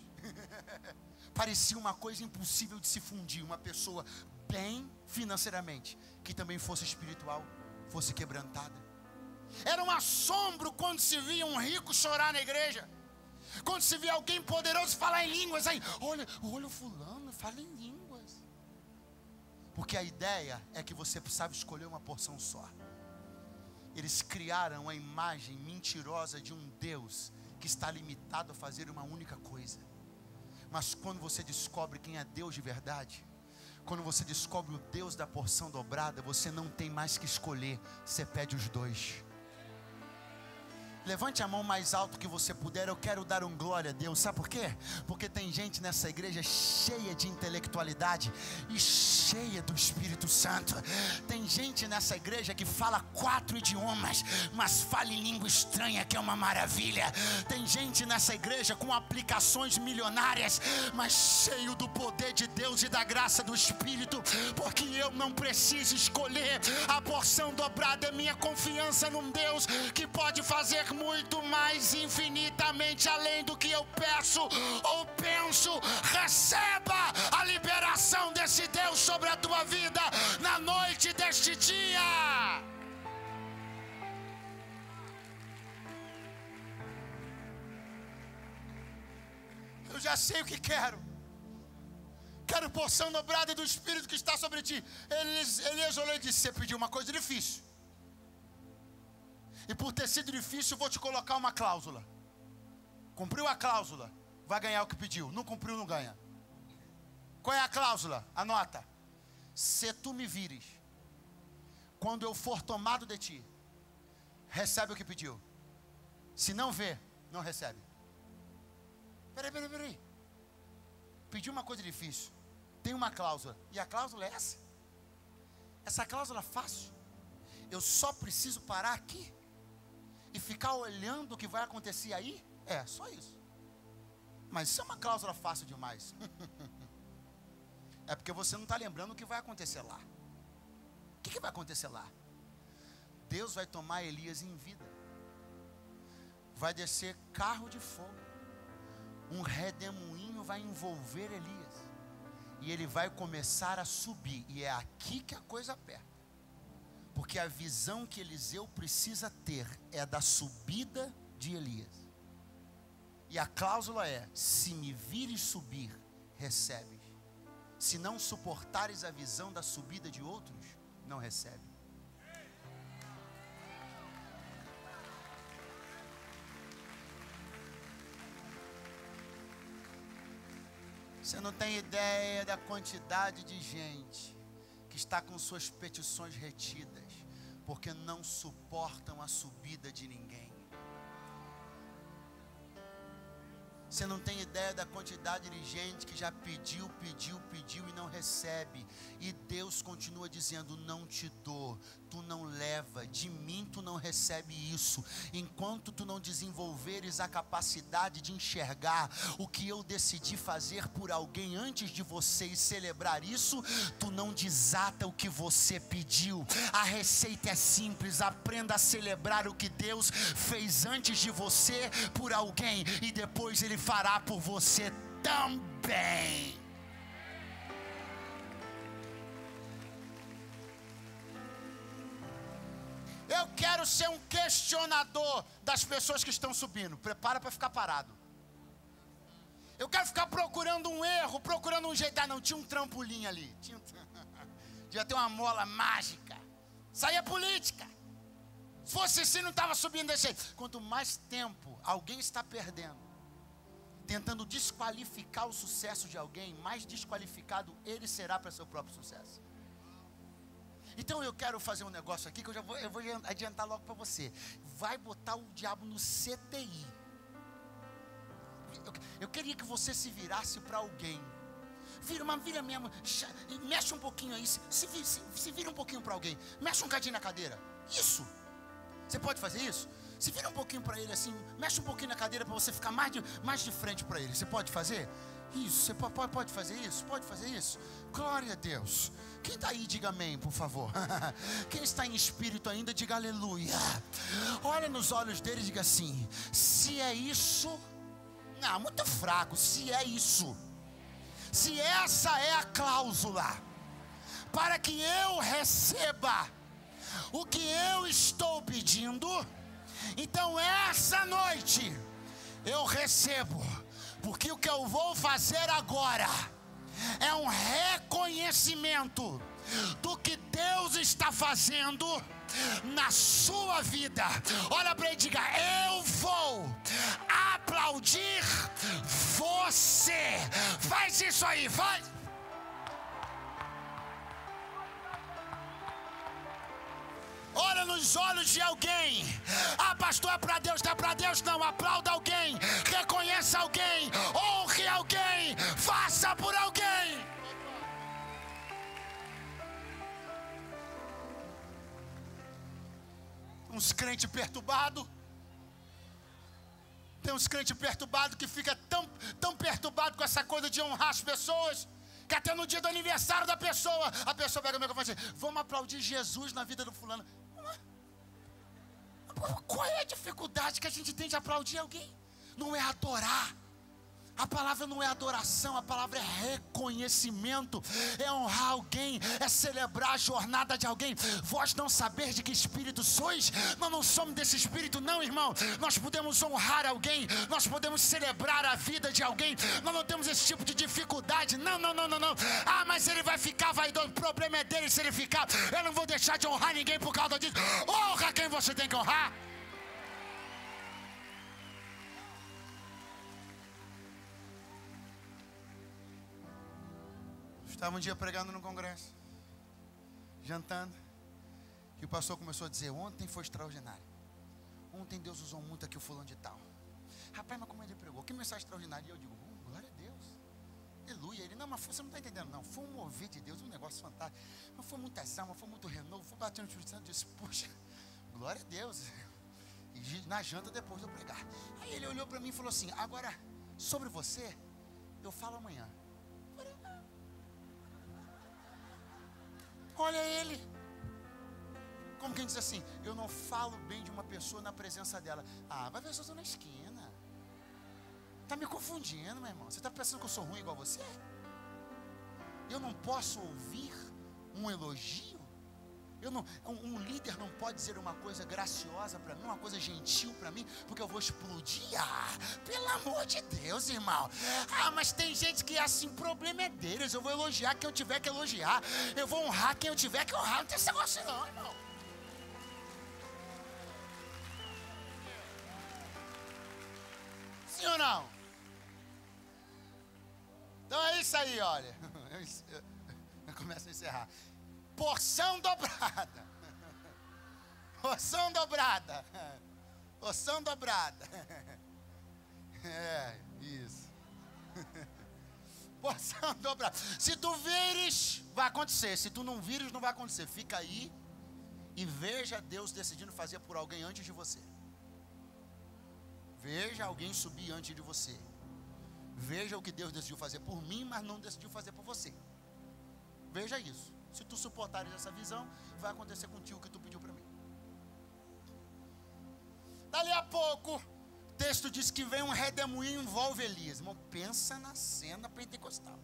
Parecia uma coisa impossível de se fundir. Uma pessoa bem financeiramente, que também fosse espiritual, fosse quebrantada. Era um assombro quando se via um rico chorar na igreja, quando se via alguém poderoso falar em línguas. Aí, olha o fulano fala em línguas. Porque a ideia é que você sabe escolher uma porção só. Eles criaram a imagem mentirosa de um Deus que está limitado a fazer uma única coisa. Mas quando você descobre quem é Deus de verdade, quando você descobre o Deus da porção dobrada, você não tem mais que escolher, você pede os dois. Levante a mão mais alto que você puder. Eu quero dar um glória a Deus. Sabe por quê? Porque tem gente nessa igreja cheia de intelectualidade e cheia do Espírito Santo. Tem gente nessa igreja que fala 4 idiomas, mas fala em língua estranha, que é uma maravilha. Tem gente nessa igreja com aplicações milionárias, mas cheio do poder de Deus e da graça do Espírito. Porque eu não preciso escolher a porção dobrada. É minha confiança num Deus que pode fazer muito mais, infinitamente além do que eu peço ou penso. Receba a liberação desse Deus sobre a tua vida na noite deste dia. Eu já sei o que quero. Quero porção dobrada do Espírito que está sobre ti. Elias olhou e disse: você pediu uma coisa difícil, e por ter sido difícil, eu vou te colocar uma cláusula. Cumpriu a cláusula, vai ganhar o que pediu. Não cumpriu, não ganha. Qual é a cláusula? Anota: se tu me vires, quando eu for tomado de ti, recebe o que pediu. Se não vê, não recebe. Peraí. Pediu uma coisa difícil, tem uma cláusula, e a cláusula é essa? Essa cláusula é fácil. Eu só preciso parar aqui e ficar olhando o que vai acontecer aí? É, só isso. Mas isso é uma cláusula fácil demais. É porque você não está lembrando o que vai acontecer lá. O que vai acontecer lá? Deus vai tomar Elias em vida. Vai descer carro de fogo. Um redemoinho vai envolver Elias. E ele vai começar a subir. E é aqui que a coisa aperta. Porque a visão que Eliseu precisa ter é da subida de Elias. E a cláusula é: se me vires subir, recebes. Se não suportares a visão da subida de outros, não recebe. Você não tem ideia da quantidade de gente que está com suas petições retidas, porque não suportam a subida de ninguém. Você não tem ideia da quantidade de gente que já pediu e não recebe. E Deus continua dizendo: não te dou, tu não leva, de mim tu não recebe isso. Enquanto tu não desenvolveres a capacidade de enxergar o que eu decidi fazer por alguém antes de você e celebrar isso, tu não desata o que você pediu. A receita é simples: aprenda a celebrar o que Deus fez antes de você por alguém, e depois Ele fará por você também. Eu quero ser um questionador das pessoas que estão subindo. Prepara para ficar parado. Eu quero ficar procurando um erro, procurando um jeito. Ah, não, tinha um trampolim ali. Devia ter uma mola mágica. Isso aí é política. Se fosse assim, não estava subindo desse jeito. Quanto mais tempo alguém está perdendo tentando desqualificar o sucesso de alguém, mais desqualificado ele será para seu próprio sucesso. Então eu quero fazer um negócio aqui que eu vou adiantar logo para você. Vai botar o diabo no CTI. Eu queria que você se virasse para alguém. Vira mesmo, mexe um pouquinho aí, se vira um pouquinho para alguém, mexe um cadinho na cadeira. Isso, você pode fazer isso? Se vira um pouquinho para ele assim, mexe um pouquinho na cadeira para você ficar mais de frente para ele. Você pode fazer? Isso, você pode fazer isso? Pode fazer isso? Glória a Deus. Quem está aí, diga amém, por favor. Quem está em espírito ainda, diga aleluia. Olha nos olhos dele e diga assim: se é isso, não, muito fraco, se é isso, se essa é a cláusula para que eu receba o que eu estou pedindo, então essa noite eu recebo, porque o que eu vou fazer agora é um reconhecimento do que Deus está fazendo na sua vida. Olha para ele e diga: eu vou aplaudir você. Faz isso aí, faz. Olha nos olhos de alguém. Ah, pastor, é para Deus, não é para Deus não. Aplauda alguém, reconheça alguém, honre alguém, faça por alguém. Uns crentes perturbados. Tem uns crentes perturbados que fica tão perturbado com essa coisa de honrar as pessoas, que até no dia do aniversário da pessoa, a pessoa pega o microfone e fala assim: vamos aplaudir Jesus na vida do fulano. Qual é a dificuldade que a gente tem de aplaudir alguém? Não é adorar. A palavra não é adoração, a palavra é reconhecimento, é honrar alguém, é celebrar a jornada de alguém. Vós não saber de que espírito sois? Nós não somos desse espírito não, irmão. Nós podemos honrar alguém, nós podemos celebrar a vida de alguém. Nós não temos esse tipo de dificuldade, não. Ah, mas ele vai ficar vaidoso, o problema é dele se ele ficar. Eu não vou deixar de honrar ninguém por causa disso. Honra quem você tem que honrar. Estava um dia pregando no congresso, jantando, e o pastor começou a dizer: ontem foi extraordinário. Ontem Deus usou muito aqui o fulano de tal. Rapaz, mas como ele pregou? Que mensagem extraordinária. E eu digo: glória a Deus. Aleluia. Ele: não, mas você não está entendendo não. Foi um mover de Deus, um negócio fantástico. Mas foi muita alma, foi muito renovo, foi batendo no Espírito Santo. Eu disse: poxa, glória a Deus. E na janta depois de eu pregar. Aí ele olhou para mim e falou assim: agora, sobre você, eu falo amanhã. Olha ele, como quem diz assim: eu não falo bem de uma pessoa na presença dela. Ah, vai ver, eu estou na esquina. Está me confundindo, meu irmão. Você está pensando que eu sou ruim igual você? Eu não posso ouvir um elogio? Um líder não pode dizer uma coisa graciosa para mim, uma coisa gentil para mim, porque eu vou explodir? Ah, pelo amor de Deus, irmão. Ah, mas tem gente que assim, o problema é deles. Eu vou elogiar quem eu tiver que elogiar, eu vou honrar quem eu tiver que honrar. Não tem esse negócio não, irmão. Sim ou não? Então é isso aí, olha. Eu começo a encerrar. Porção dobrada. Porção dobrada. Porção dobrada. É, isso. Porção dobrada. Se tu vires, vai acontecer. Se tu não vires, não vai acontecer. Fica aí e veja Deus decidindo fazer por alguém antes de você. Veja alguém subir antes de você. Veja o que Deus decidiu fazer por mim, mas não decidiu fazer por você. Veja isso. Se tu suportares essa visão, vai acontecer contigo o que tu pediu para mim. Dali a pouco, o texto diz que vem um redemoinho e envolve Elias. Irmão, pensa na cena pentecostal.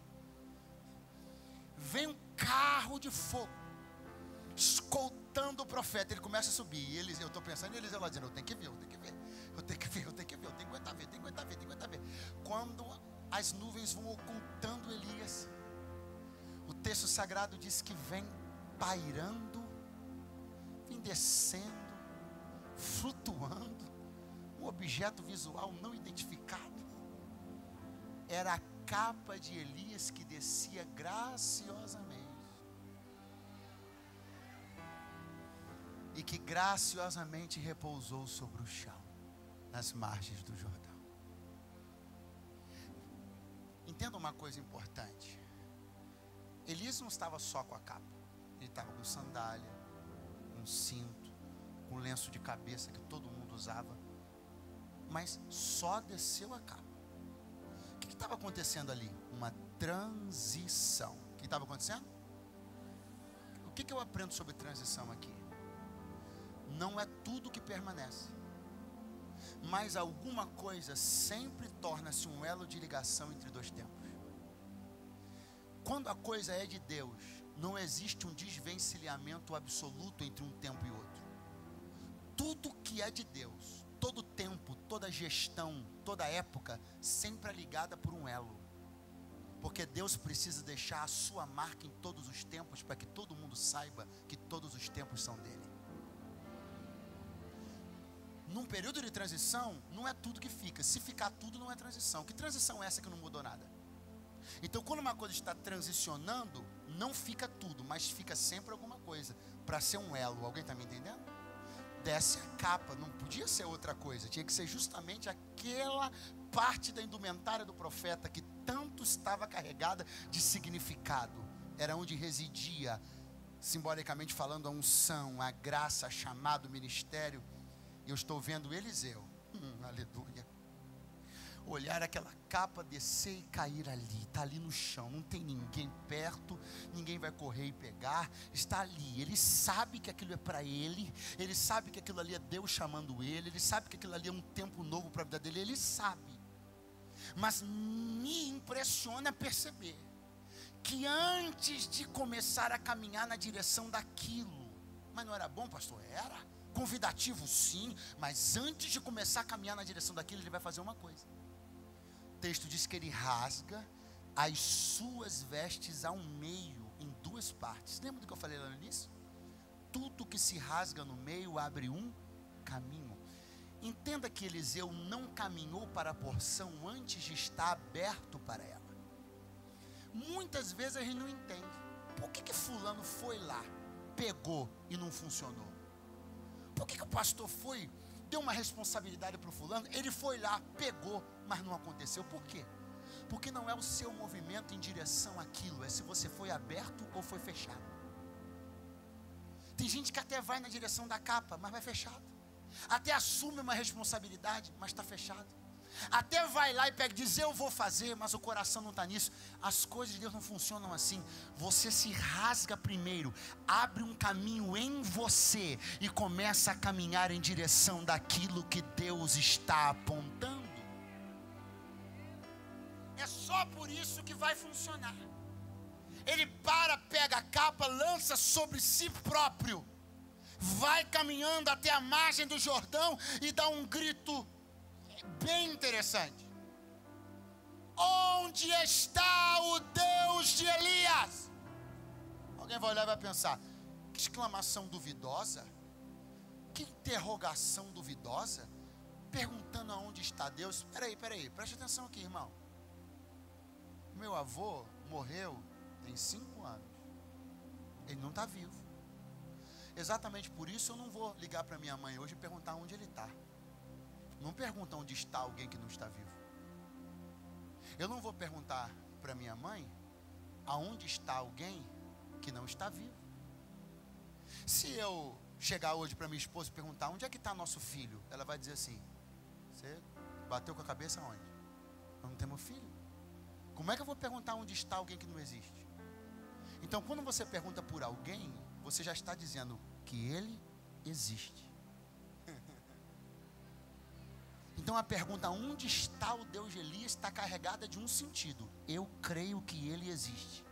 Vem um carro de fogo, escoltando o profeta. Ele começa a subir. E eu estou pensando em Eliseu lá dizendo: eu tenho que ver. Eu tenho que aguentar ver. Quando as nuvens vão ocultando Elias, o texto sagrado diz que vem pairando, vem descendo, flutuando, um objeto visual não identificado. era a capa de Elias que descia graciosamente. E que graciosamente repousou sobre o chão, nas margens do Jordão. Entenda uma coisa importante. Elias não estava só com a capa. Ele estava com sandália, com cinto, com lenço de cabeça que todo mundo usava. Mas só desceu a capa. O que estava acontecendo ali? Uma transição. O que estava acontecendo? O que eu aprendo sobre transição aqui? Não é tudo que permanece, mas alguma coisa sempre torna-se um elo de ligação entre dois tempos. Quando a coisa é de Deus, não existe um desvencilhamento absoluto entre um tempo e outro. Tudo que é de Deus, todo tempo, toda gestão, toda época, sempre é ligada por um elo. Porque Deus precisa deixar a sua marca em todos os tempos, para que todo mundo saiba que todos os tempos são dele. Num período de transição, não é tudo que fica. Se ficar tudo, não é transição. Que transição é essa que não mudou nada? Então, quando uma coisa está transicionando, não fica tudo, mas fica sempre alguma coisa, para ser um elo. Alguém está me entendendo? Desce a capa, não podia ser outra coisa. Tinha que ser justamente aquela parte da indumentária do profeta que tanto estava carregada de significado. Era onde residia, simbolicamente falando, a unção, a graça, a chamado, o ministério. E eu estou vendo Eliseu, aleluia, olhar aquela capa descer e cair ali. Está ali no chão, não tem ninguém perto, ninguém vai correr e pegar, está ali. Ele sabe que aquilo é para ele, ele sabe que aquilo ali é Deus chamando ele sabe que aquilo ali é um tempo novo para a vida dele, ele sabe. Mas me impressiona perceber que antes de começar a caminhar na direção daquilo, mas não era bom, pastor? Era convidativo, sim, mas antes de começar a caminhar na direção daquilo, ele vai fazer uma coisa. O texto diz que ele rasga as suas vestes ao meio, em duas partes. Lembra do que eu falei lá no início? Tudo que se rasga no meio abre um caminho. Entenda que Eliseu não caminhou para a porção antes de estar aberto para ela. Muitas vezes a gente não entende. Por que fulano foi lá, pegou e não funcionou? Por que o pastor foi, deu uma responsabilidade para o fulano, ele foi lá, pegou, mas não aconteceu? Por quê? Porque não é o seu movimento em direção àquilo, é se você foi aberto ou foi fechado. Tem gente que até vai na direção da capa, mas vai fechado. Até assume uma responsabilidade, mas está fechado. Até vai lá e pega, diz eu vou fazer, mas o coração não está nisso. As coisas de Deus não funcionam assim. Você se rasga primeiro, abre um caminho em você e começa a caminhar em direção daquilo que Deus está apontando. É só por isso que vai funcionar. Ele pega a capa, lança sobre si próprio, vai caminhando até a margem do Jordão e dá um grito bem interessante. Onde está o Deus de Elias? Alguém vai olhar e vai pensar, que exclamação duvidosa, que interrogação duvidosa, perguntando aonde está Deus. Peraí, preste atenção aqui, irmão. Meu avô morreu tem 5 anos, ele não está vivo. Exatamente por isso eu não vou ligar para minha mãe hoje e perguntar onde ele está. Não pergunta onde está alguém que não está vivo. Eu não vou perguntar para minha mãe aonde está alguém que não está vivo. Se eu chegar hoje para minha esposa e perguntar onde é que está nosso filho, ela vai dizer assim: você bateu com a cabeça onde? Eu não tenho filho. Como é que eu vou perguntar onde está alguém que não existe? Então, quando você pergunta por alguém, você já está dizendo que ele existe. Então a pergunta onde está o Deus de Elias está carregada de um sentido: eu creio que ele existe.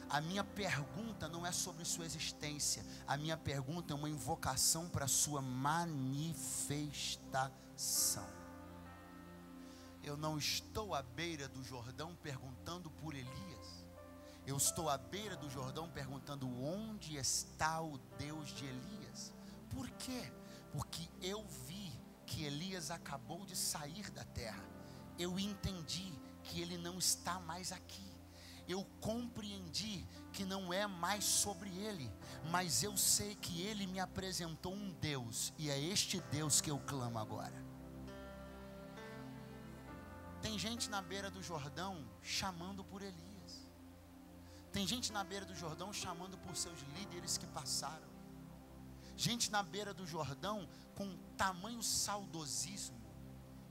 A minha pergunta não é sobre sua existência, a minha pergunta é uma invocação para a sua manifestação. Eu não estou à beira do Jordão perguntando por Elias, eu estou à beira do Jordão perguntando onde está o Deus de Elias. Por quê? Porque eu vi que Elias acabou de sair da terra. Eu entendi que ele não está mais aqui. Eu compreendi que não é mais sobre ele, mas eu sei que ele me apresentou um Deus, e é este Deus que eu clamo agora. Tem gente na beira do Jordão chamando por Elias. Tem gente na beira do Jordão chamando por seus líderes que passaram. Gente na beira do Jordão com tamanho saudosismo,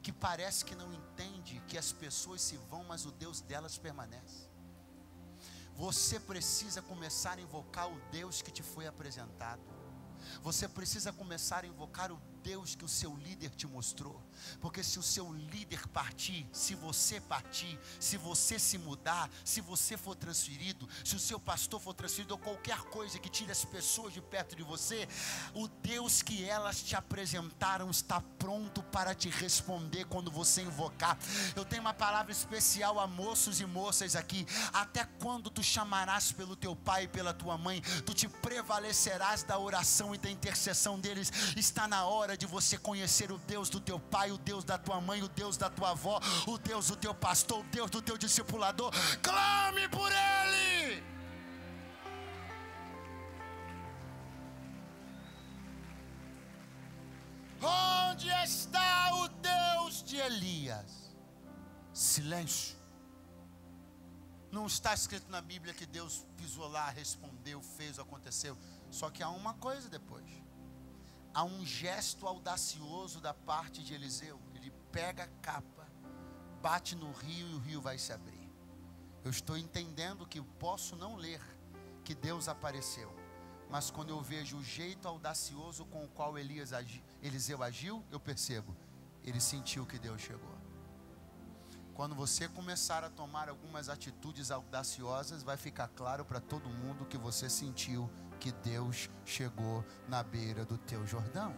que parece que não entende que as pessoas se vão, mas o Deus delas permanece. Você precisa começar a invocar o Deus que te foi apresentado. Você precisa começar a invocar o Deus que o seu líder te mostrou. Porque se o seu líder partir, se você partir, se você se mudar, se você for transferido, se o seu pastor for transferido, ou qualquer coisa que tire as pessoas de perto de você, o Deus que elas te apresentaram está pronto para te responder quando você invocar. Eu tenho uma palavra especial a moços e moças aqui. Até quando tu chamarás pelo teu pai e pela tua mãe, tu te prevalecerás da oração e da intercessão deles. Está na hora de você conhecer o Deus do teu pai, o Deus da tua mãe, o Deus da tua avó, o Deus do teu pastor, o Deus do teu discipulador. Clame por ele. Onde está o Deus de Elias? Silêncio. Não está escrito na Bíblia que Deus pisou lá, respondeu, fez, aconteceu. Só que há uma coisa depois. Há um gesto audacioso da parte de Eliseu. Ele pega a capa, bate no rio e o rio vai se abrir. Eu estou entendendo que posso não ler que Deus apareceu, mas quando eu vejo o jeito audacioso com o qual Eliseu agiu, eu percebo, ele sentiu que Deus chegou. Quando você começar a tomar algumas atitudes audaciosas, vai ficar claro para todo mundo que você sentiu que Deus chegou na beira do teu Jordão.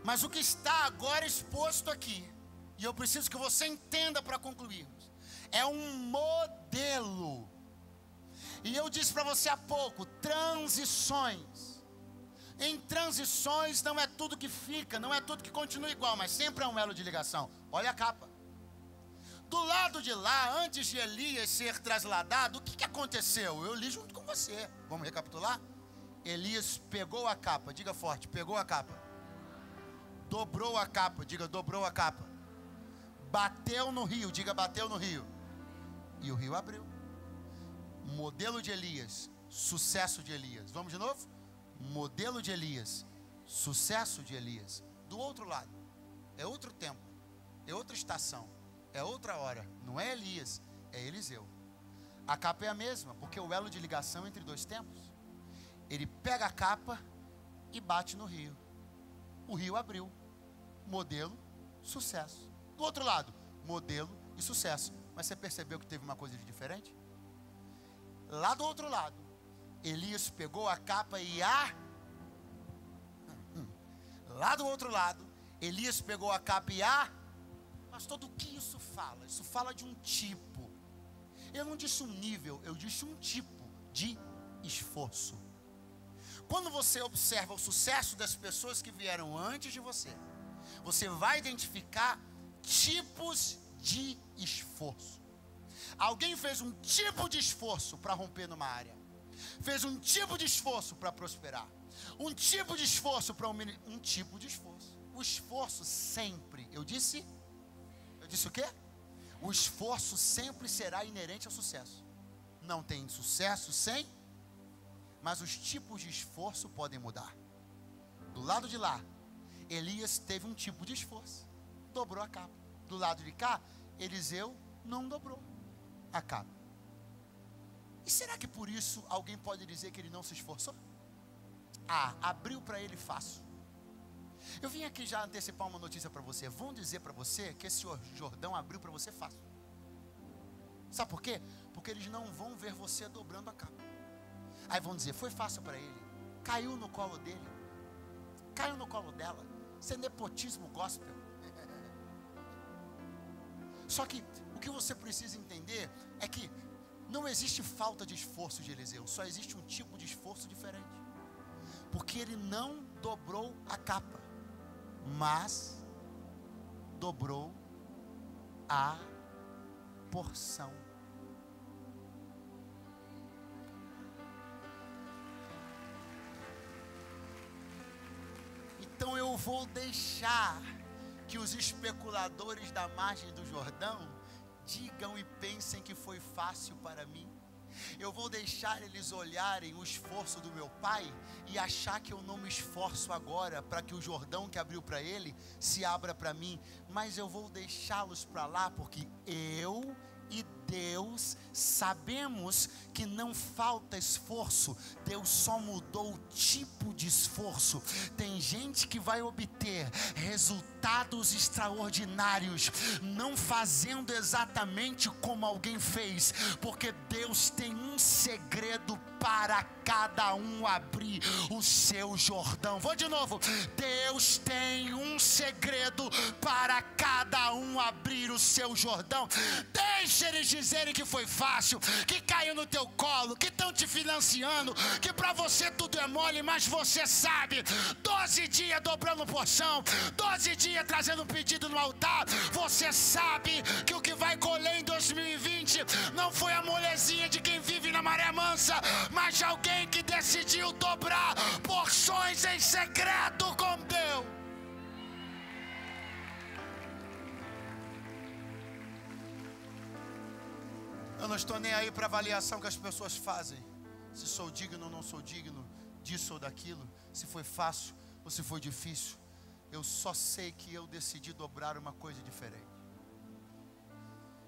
Mas o que está agora exposto aqui, e eu preciso que você entenda para concluirmos, é um modelo. E eu disse para você há pouco, transições. Em transições não é tudo que fica, não é tudo que continua igual, mas sempre é um elo de ligação. Olha a capa. Do lado de lá, antes de Elias ser trasladado, o que aconteceu? Eu li junto com você. Vamos recapitular? Elias pegou a capa, diga forte, pegou a capa. Dobrou a capa, diga dobrou a capa. Bateu no rio, diga bateu no rio. E o rio abriu. Modelo de Elias, sucesso de Elias. Vamos de novo? Modelo de Elias, sucesso de Elias. Do outro lado, é outro tempo, é outra estação, é outra hora. Não é Elias, é Eliseu. A capa é a mesma, porque o elo de ligação entre dois tempos. Ele pega a capa e bate no rio. O rio abriu. Modelo, sucesso. Do outro lado, modelo e sucesso. Mas você percebeu que teve uma coisa de diferente? Lá do outro lado, Elias pegou a capa e Lá do outro lado, Elias pegou a capa e Pastor, do que isso fala? Isso fala de um tipo. Eu não disse um nível, eu disse um tipo de esforço. Quando você observa o sucesso das pessoas que vieram antes de você, você vai identificar tipos de esforço. Alguém fez um tipo de esforço para romper numa área. Fez um tipo de esforço para prosperar. Um tipo de esforço para um tipo de esforço. O esforço sempre, eu disse o quê? O esforço sempre será inerente ao sucesso. Não tem sucesso sem, mas os tipos de esforço podem mudar. Do lado de lá, Elias teve um tipo de esforço, dobrou a capa. Do lado de cá, Eliseu não dobrou a capa. E será que por isso alguém pode dizer que ele não se esforçou? Abriu para ele fácil. Eu vim aqui já antecipar uma notícia para você. Vão dizer para você que esse Jordão abriu para você fácil. Sabe por quê? Porque eles não vão ver você dobrando a capa. Aí vão dizer, foi fácil para ele. Caiu no colo dele. Caiu no colo dela. Isso é nepotismo gospel. Só que o que você precisa entender é que não existe falta de esforço de Eliseu. Só existe um tipo de esforço diferente. Porque ele não dobrou a capa, mas dobrou a porção. Então eu vou deixar que os especuladores da margem do Jordão digam e pensem que foi fácil para mim. Eu vou deixar eles olharem o esforço do meu pai e achar que eu não me esforço agora para que o Jordão que abriu para ele se abra para mim. Mas eu vou deixá-los para lá porque eu e Deus sabemos que não falta esforço. Deus só mudou o tipo de esforço. Tem gente que vai obter resultados extraordinários não fazendo exatamente como alguém fez, porque Deus tem um segredo para cada um abrir o seu Jordão. Vou de novo. Deus tem um segredo para cada um abrir o seu Jordão. Deixa eles dizerem que foi fácil, que caiu no teu colo, que estão te financiando, que para você tudo é mole, mas você sabe, 12 dias dobrando porção, 12 dias trazendo um pedido no altar, você sabe que o que vai colher em 2020 não foi a molezinha de quem vive na maré mansa, mas de alguém que decidiu dobrar porções em secreto com Deus. Eu não estou nem aí para a avaliação que as pessoas fazem. Se sou digno ou não sou digno disso ou daquilo. Se foi fácil ou se foi difícil. Eu só sei que eu decidi dobrar uma coisa diferente.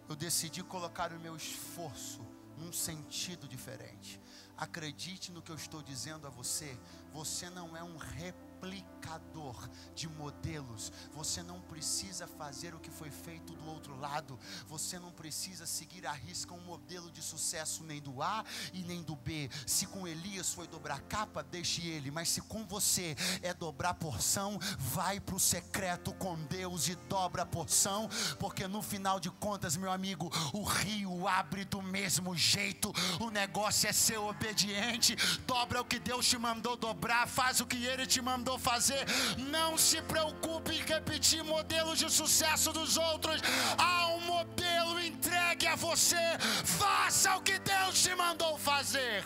Eu decidi colocar o meu esforço num sentido diferente. Acredite no que eu estou dizendo a você. Você não é um replicador de modelos. Você não precisa fazer o que foi feito do outro lado. Você não precisa seguir à risca um modelo de sucesso nem do A e nem do B. Se com Elias foi dobrar capa, deixe ele. Mas se com você é dobrar porção, vai para o secreto com Deus e dobra a porção. Porque no final de contas, meu amigo, o rio abre do mesmo jeito. O negócio é ser obediente. Dobra o que Deus te mandou dobrar. Faz o que Ele te mandou fazer. Não se preocupe em repetir modelos de sucesso dos outros. Há um modelo entregue a você. Faça o que Deus te mandou fazer.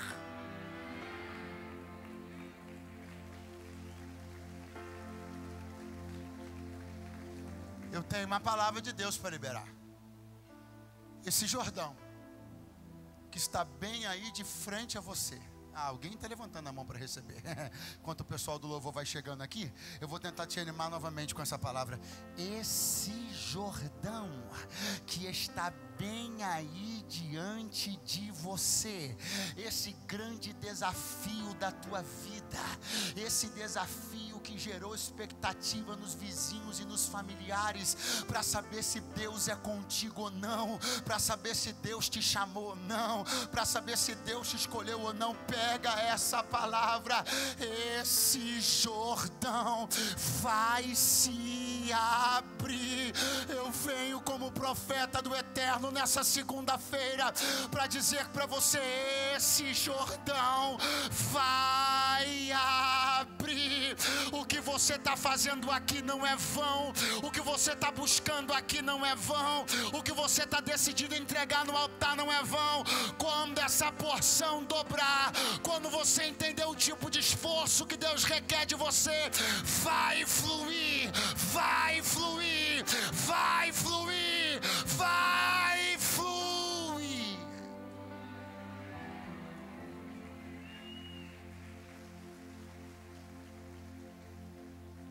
Eu tenho uma palavra de Deus para liberar. Esse Jordão que está bem aí de frente a você. Alguém está levantando a mão para receber. Enquanto o pessoal do louvor vai chegando aqui, eu vou tentar te animar novamente com essa palavra. Esse Jordão que está bem aí diante de você, esse grande desafio da tua vida, esse desafio que gerou expectativa nos vizinhos e nos familiares, para saber se Deus é contigo ou não, para saber se Deus te chamou ou não, para saber se Deus te escolheu ou não. Pega essa palavra. Esse Jordão vai se abrir. Eu venho como profeta do Eterno nessa segunda-feira para dizer para você: esse Jordão vai abrir. O que você está fazendo aqui não é vão. O que você está buscando aqui não é vão. O que você está decidindo entregar no altar não é vão. Quando essa porção dobrar, quando você entender o tipo de esforço que Deus requer de você, vai fluir, vai fluir, vai fluir, vai fluir.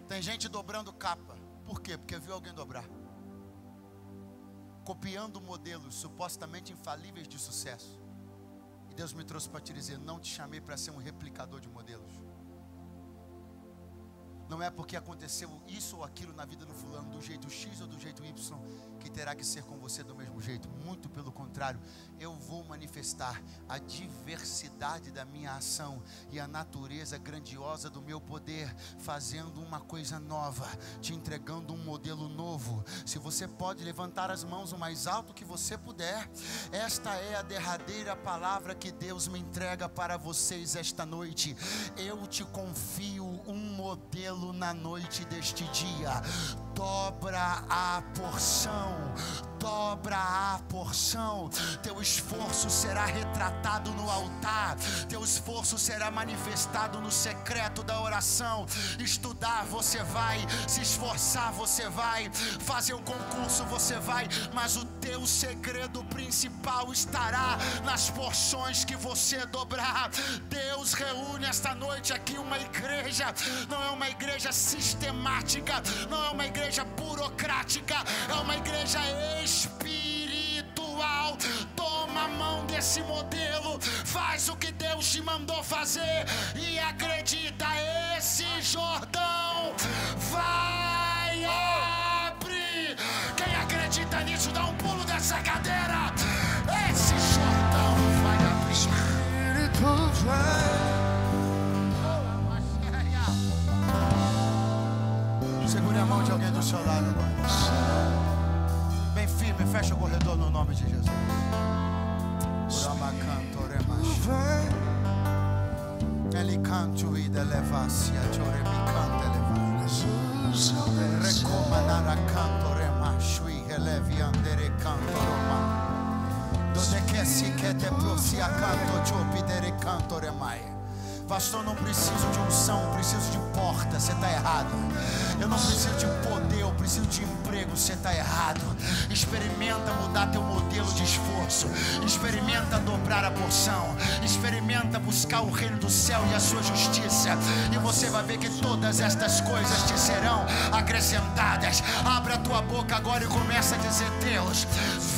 Tem gente dobrando capa. Por quê? Porque viu alguém dobrar. Copiando modelos supostamente infalíveis de sucesso. E Deus me trouxe para te dizer: não te chamei para ser um replicador de modelos. Não é porque aconteceu isso ou aquilo na vida do fulano do jeito X ou do jeito Y que terá que ser com você do mesmo jeito. Muito pelo contrário, eu vou manifestar a diversidade da minha ação e a natureza grandiosa do meu poder, fazendo uma coisa nova, te entregando um modelo novo. Se você pode levantar as mãos o mais alto que você puder, esta é a derradeira palavra que Deus me entrega para vocês esta noite. Eu te confio um modelo na noite deste dia. Dobra a porção, dobra a porção. Teu esforço será retratado no altar. Teu esforço será manifestado no secreto da oração. Estudar você vai, se esforçar você vai, fazer um concurso você vai, mas o teu segredo principal estará nas porções que você dobrar. Deus reúne esta noite aqui uma igreja. Não é uma igreja sistemática, não é uma igreja burocrática, é uma igreja espiritual. Toma a mão desse modelo, faz o que Deus te mandou fazer e acredita, esse Jordão vai abrir. Quem acredita nisso, dá um pulo dessa cadeira. Esse Jordão vai abrir. Segure a mão de alguém do seu lado agora. Bem firme, fecha o corredor no nome de Jesus. Ele canto e delevassi a chore mi canta elevare. Recomanara canto remashui elevi andere canto roma. Dove che si che te prosia canto chopi dere canto remai. Pastor, não preciso de unção, preciso de porta. Você está errado. Eu não preciso de poder, eu preciso de emprego. Você está errado. Experimenta mudar teu modelo de esforço. Experimenta dobrar a porção. Experimenta buscar o reino do céu e a sua justiça. E você vai ver que todas estas coisas te serão acrescentadas. Abra a tua boca agora e começa a dizer: Deus,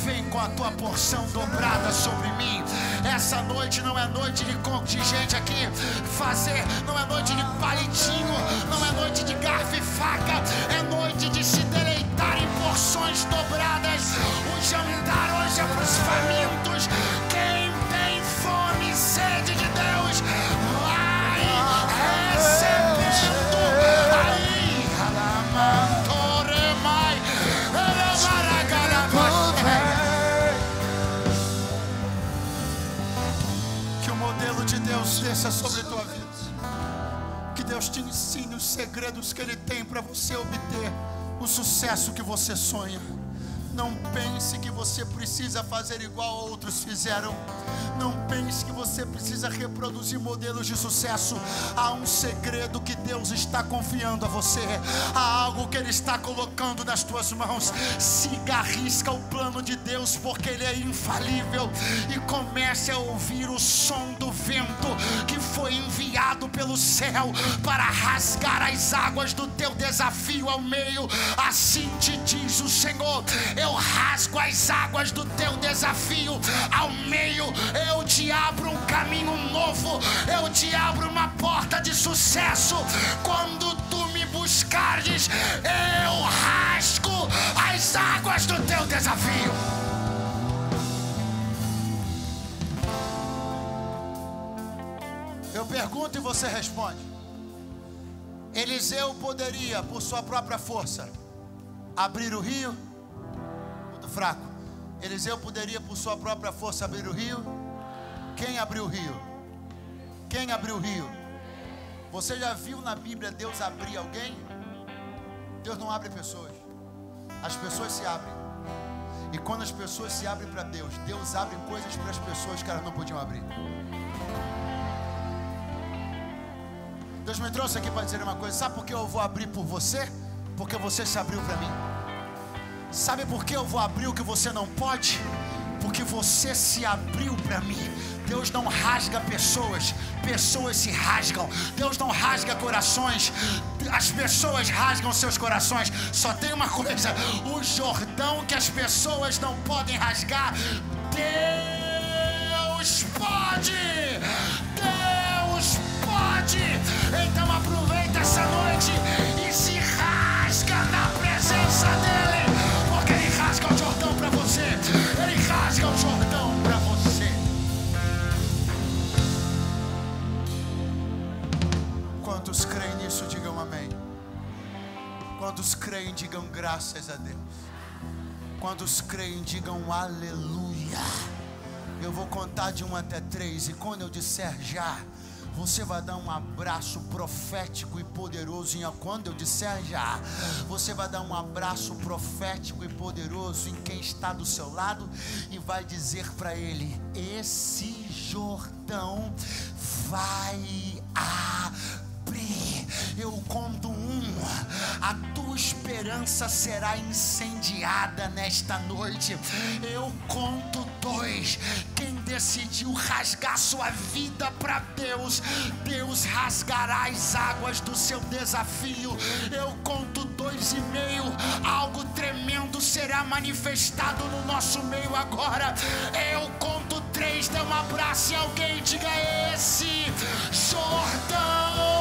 vem com a tua porção dobrada sobre mim. Essa noite não é noite de gente aqui fazer, não é noite de palitinho, não é noite de garfo e faca, é noite de se deleitar em porções dobradas. O jantar hoje é para os famintos. Quem tem fome e sede de Deus vai recebendo. Aí, alamantoremai, que o modelo de Deus desça sobre tua vida. Que Deus te ensine os segredos que Ele tem para você obter o sucesso que você sonha. Não pense que você precisa fazer igual outros fizeram. Não pense que você precisa reproduzir modelos de sucesso. Há um segredo que Deus está confiando a você. Há algo que Ele está colocando nas tuas mãos. Siga a risca o plano de Deus, porque Ele é infalível. E comece a ouvir o som do vento que foi enviado pelo céu para rasgar as águas do teu desafio ao meio. Assim te diz o Senhor: eu rasgo as águas do teu desafio ao meio. Eu te abro um caminho novo. Eu te abro uma porta de sucesso. Quando tu me buscares, eu rasgo as águas do teu desafio. Eu pergunto e você responde. Eliseu poderia, por sua própria força, abrir o rio? Muito fraco. Eliseu poderia, por sua própria força, abrir o rio? Quem abriu o rio? Quem abriu o rio? Você já viu na Bíblia Deus abrir alguém? Deus não abre pessoas. As pessoas se abrem. E quando as pessoas se abrem para Deus, Deus abre coisas para as pessoas que elas não podiam abrir. Deus me trouxe aqui para dizer uma coisa. Sabe por que eu vou abrir por você? Porque você se abriu para mim. Sabe por que eu vou abrir o que você não pode? Porque você se abriu para mim. Deus não rasga pessoas, pessoas se rasgam. Deus não rasga corações, as pessoas rasgam seus corações. Só tem uma coisa: o Jordão que as pessoas não podem rasgar, Deus pode. Deus pode. Então aproveita essa noite e se rasga na presença dEle, porque Ele rasga o Jordão para você. Ele rasga o Jordão para você. Quantos creem nisso, digam amém. Quantos creem, digam graças a Deus. Quantos creem, digam aleluia. Eu vou contar de 1 até 3 e quando eu disser já, Você vai dar um abraço profético e poderoso quando eu disser já. Você vai dar um abraço profético e poderoso em quem está do seu lado e vai dizer para ele: esse Jordão vai abrir. Eu conto 1, a tua esperança será incendiada nesta noite. Eu conto 2, quem decidiu rasgar sua vida para Deus, Deus rasgará as águas do seu desafio. Eu conto 2,5, algo tremendo será manifestado no nosso meio agora. Eu conto 3, dê um abraço em alguém e diga: esse Jordão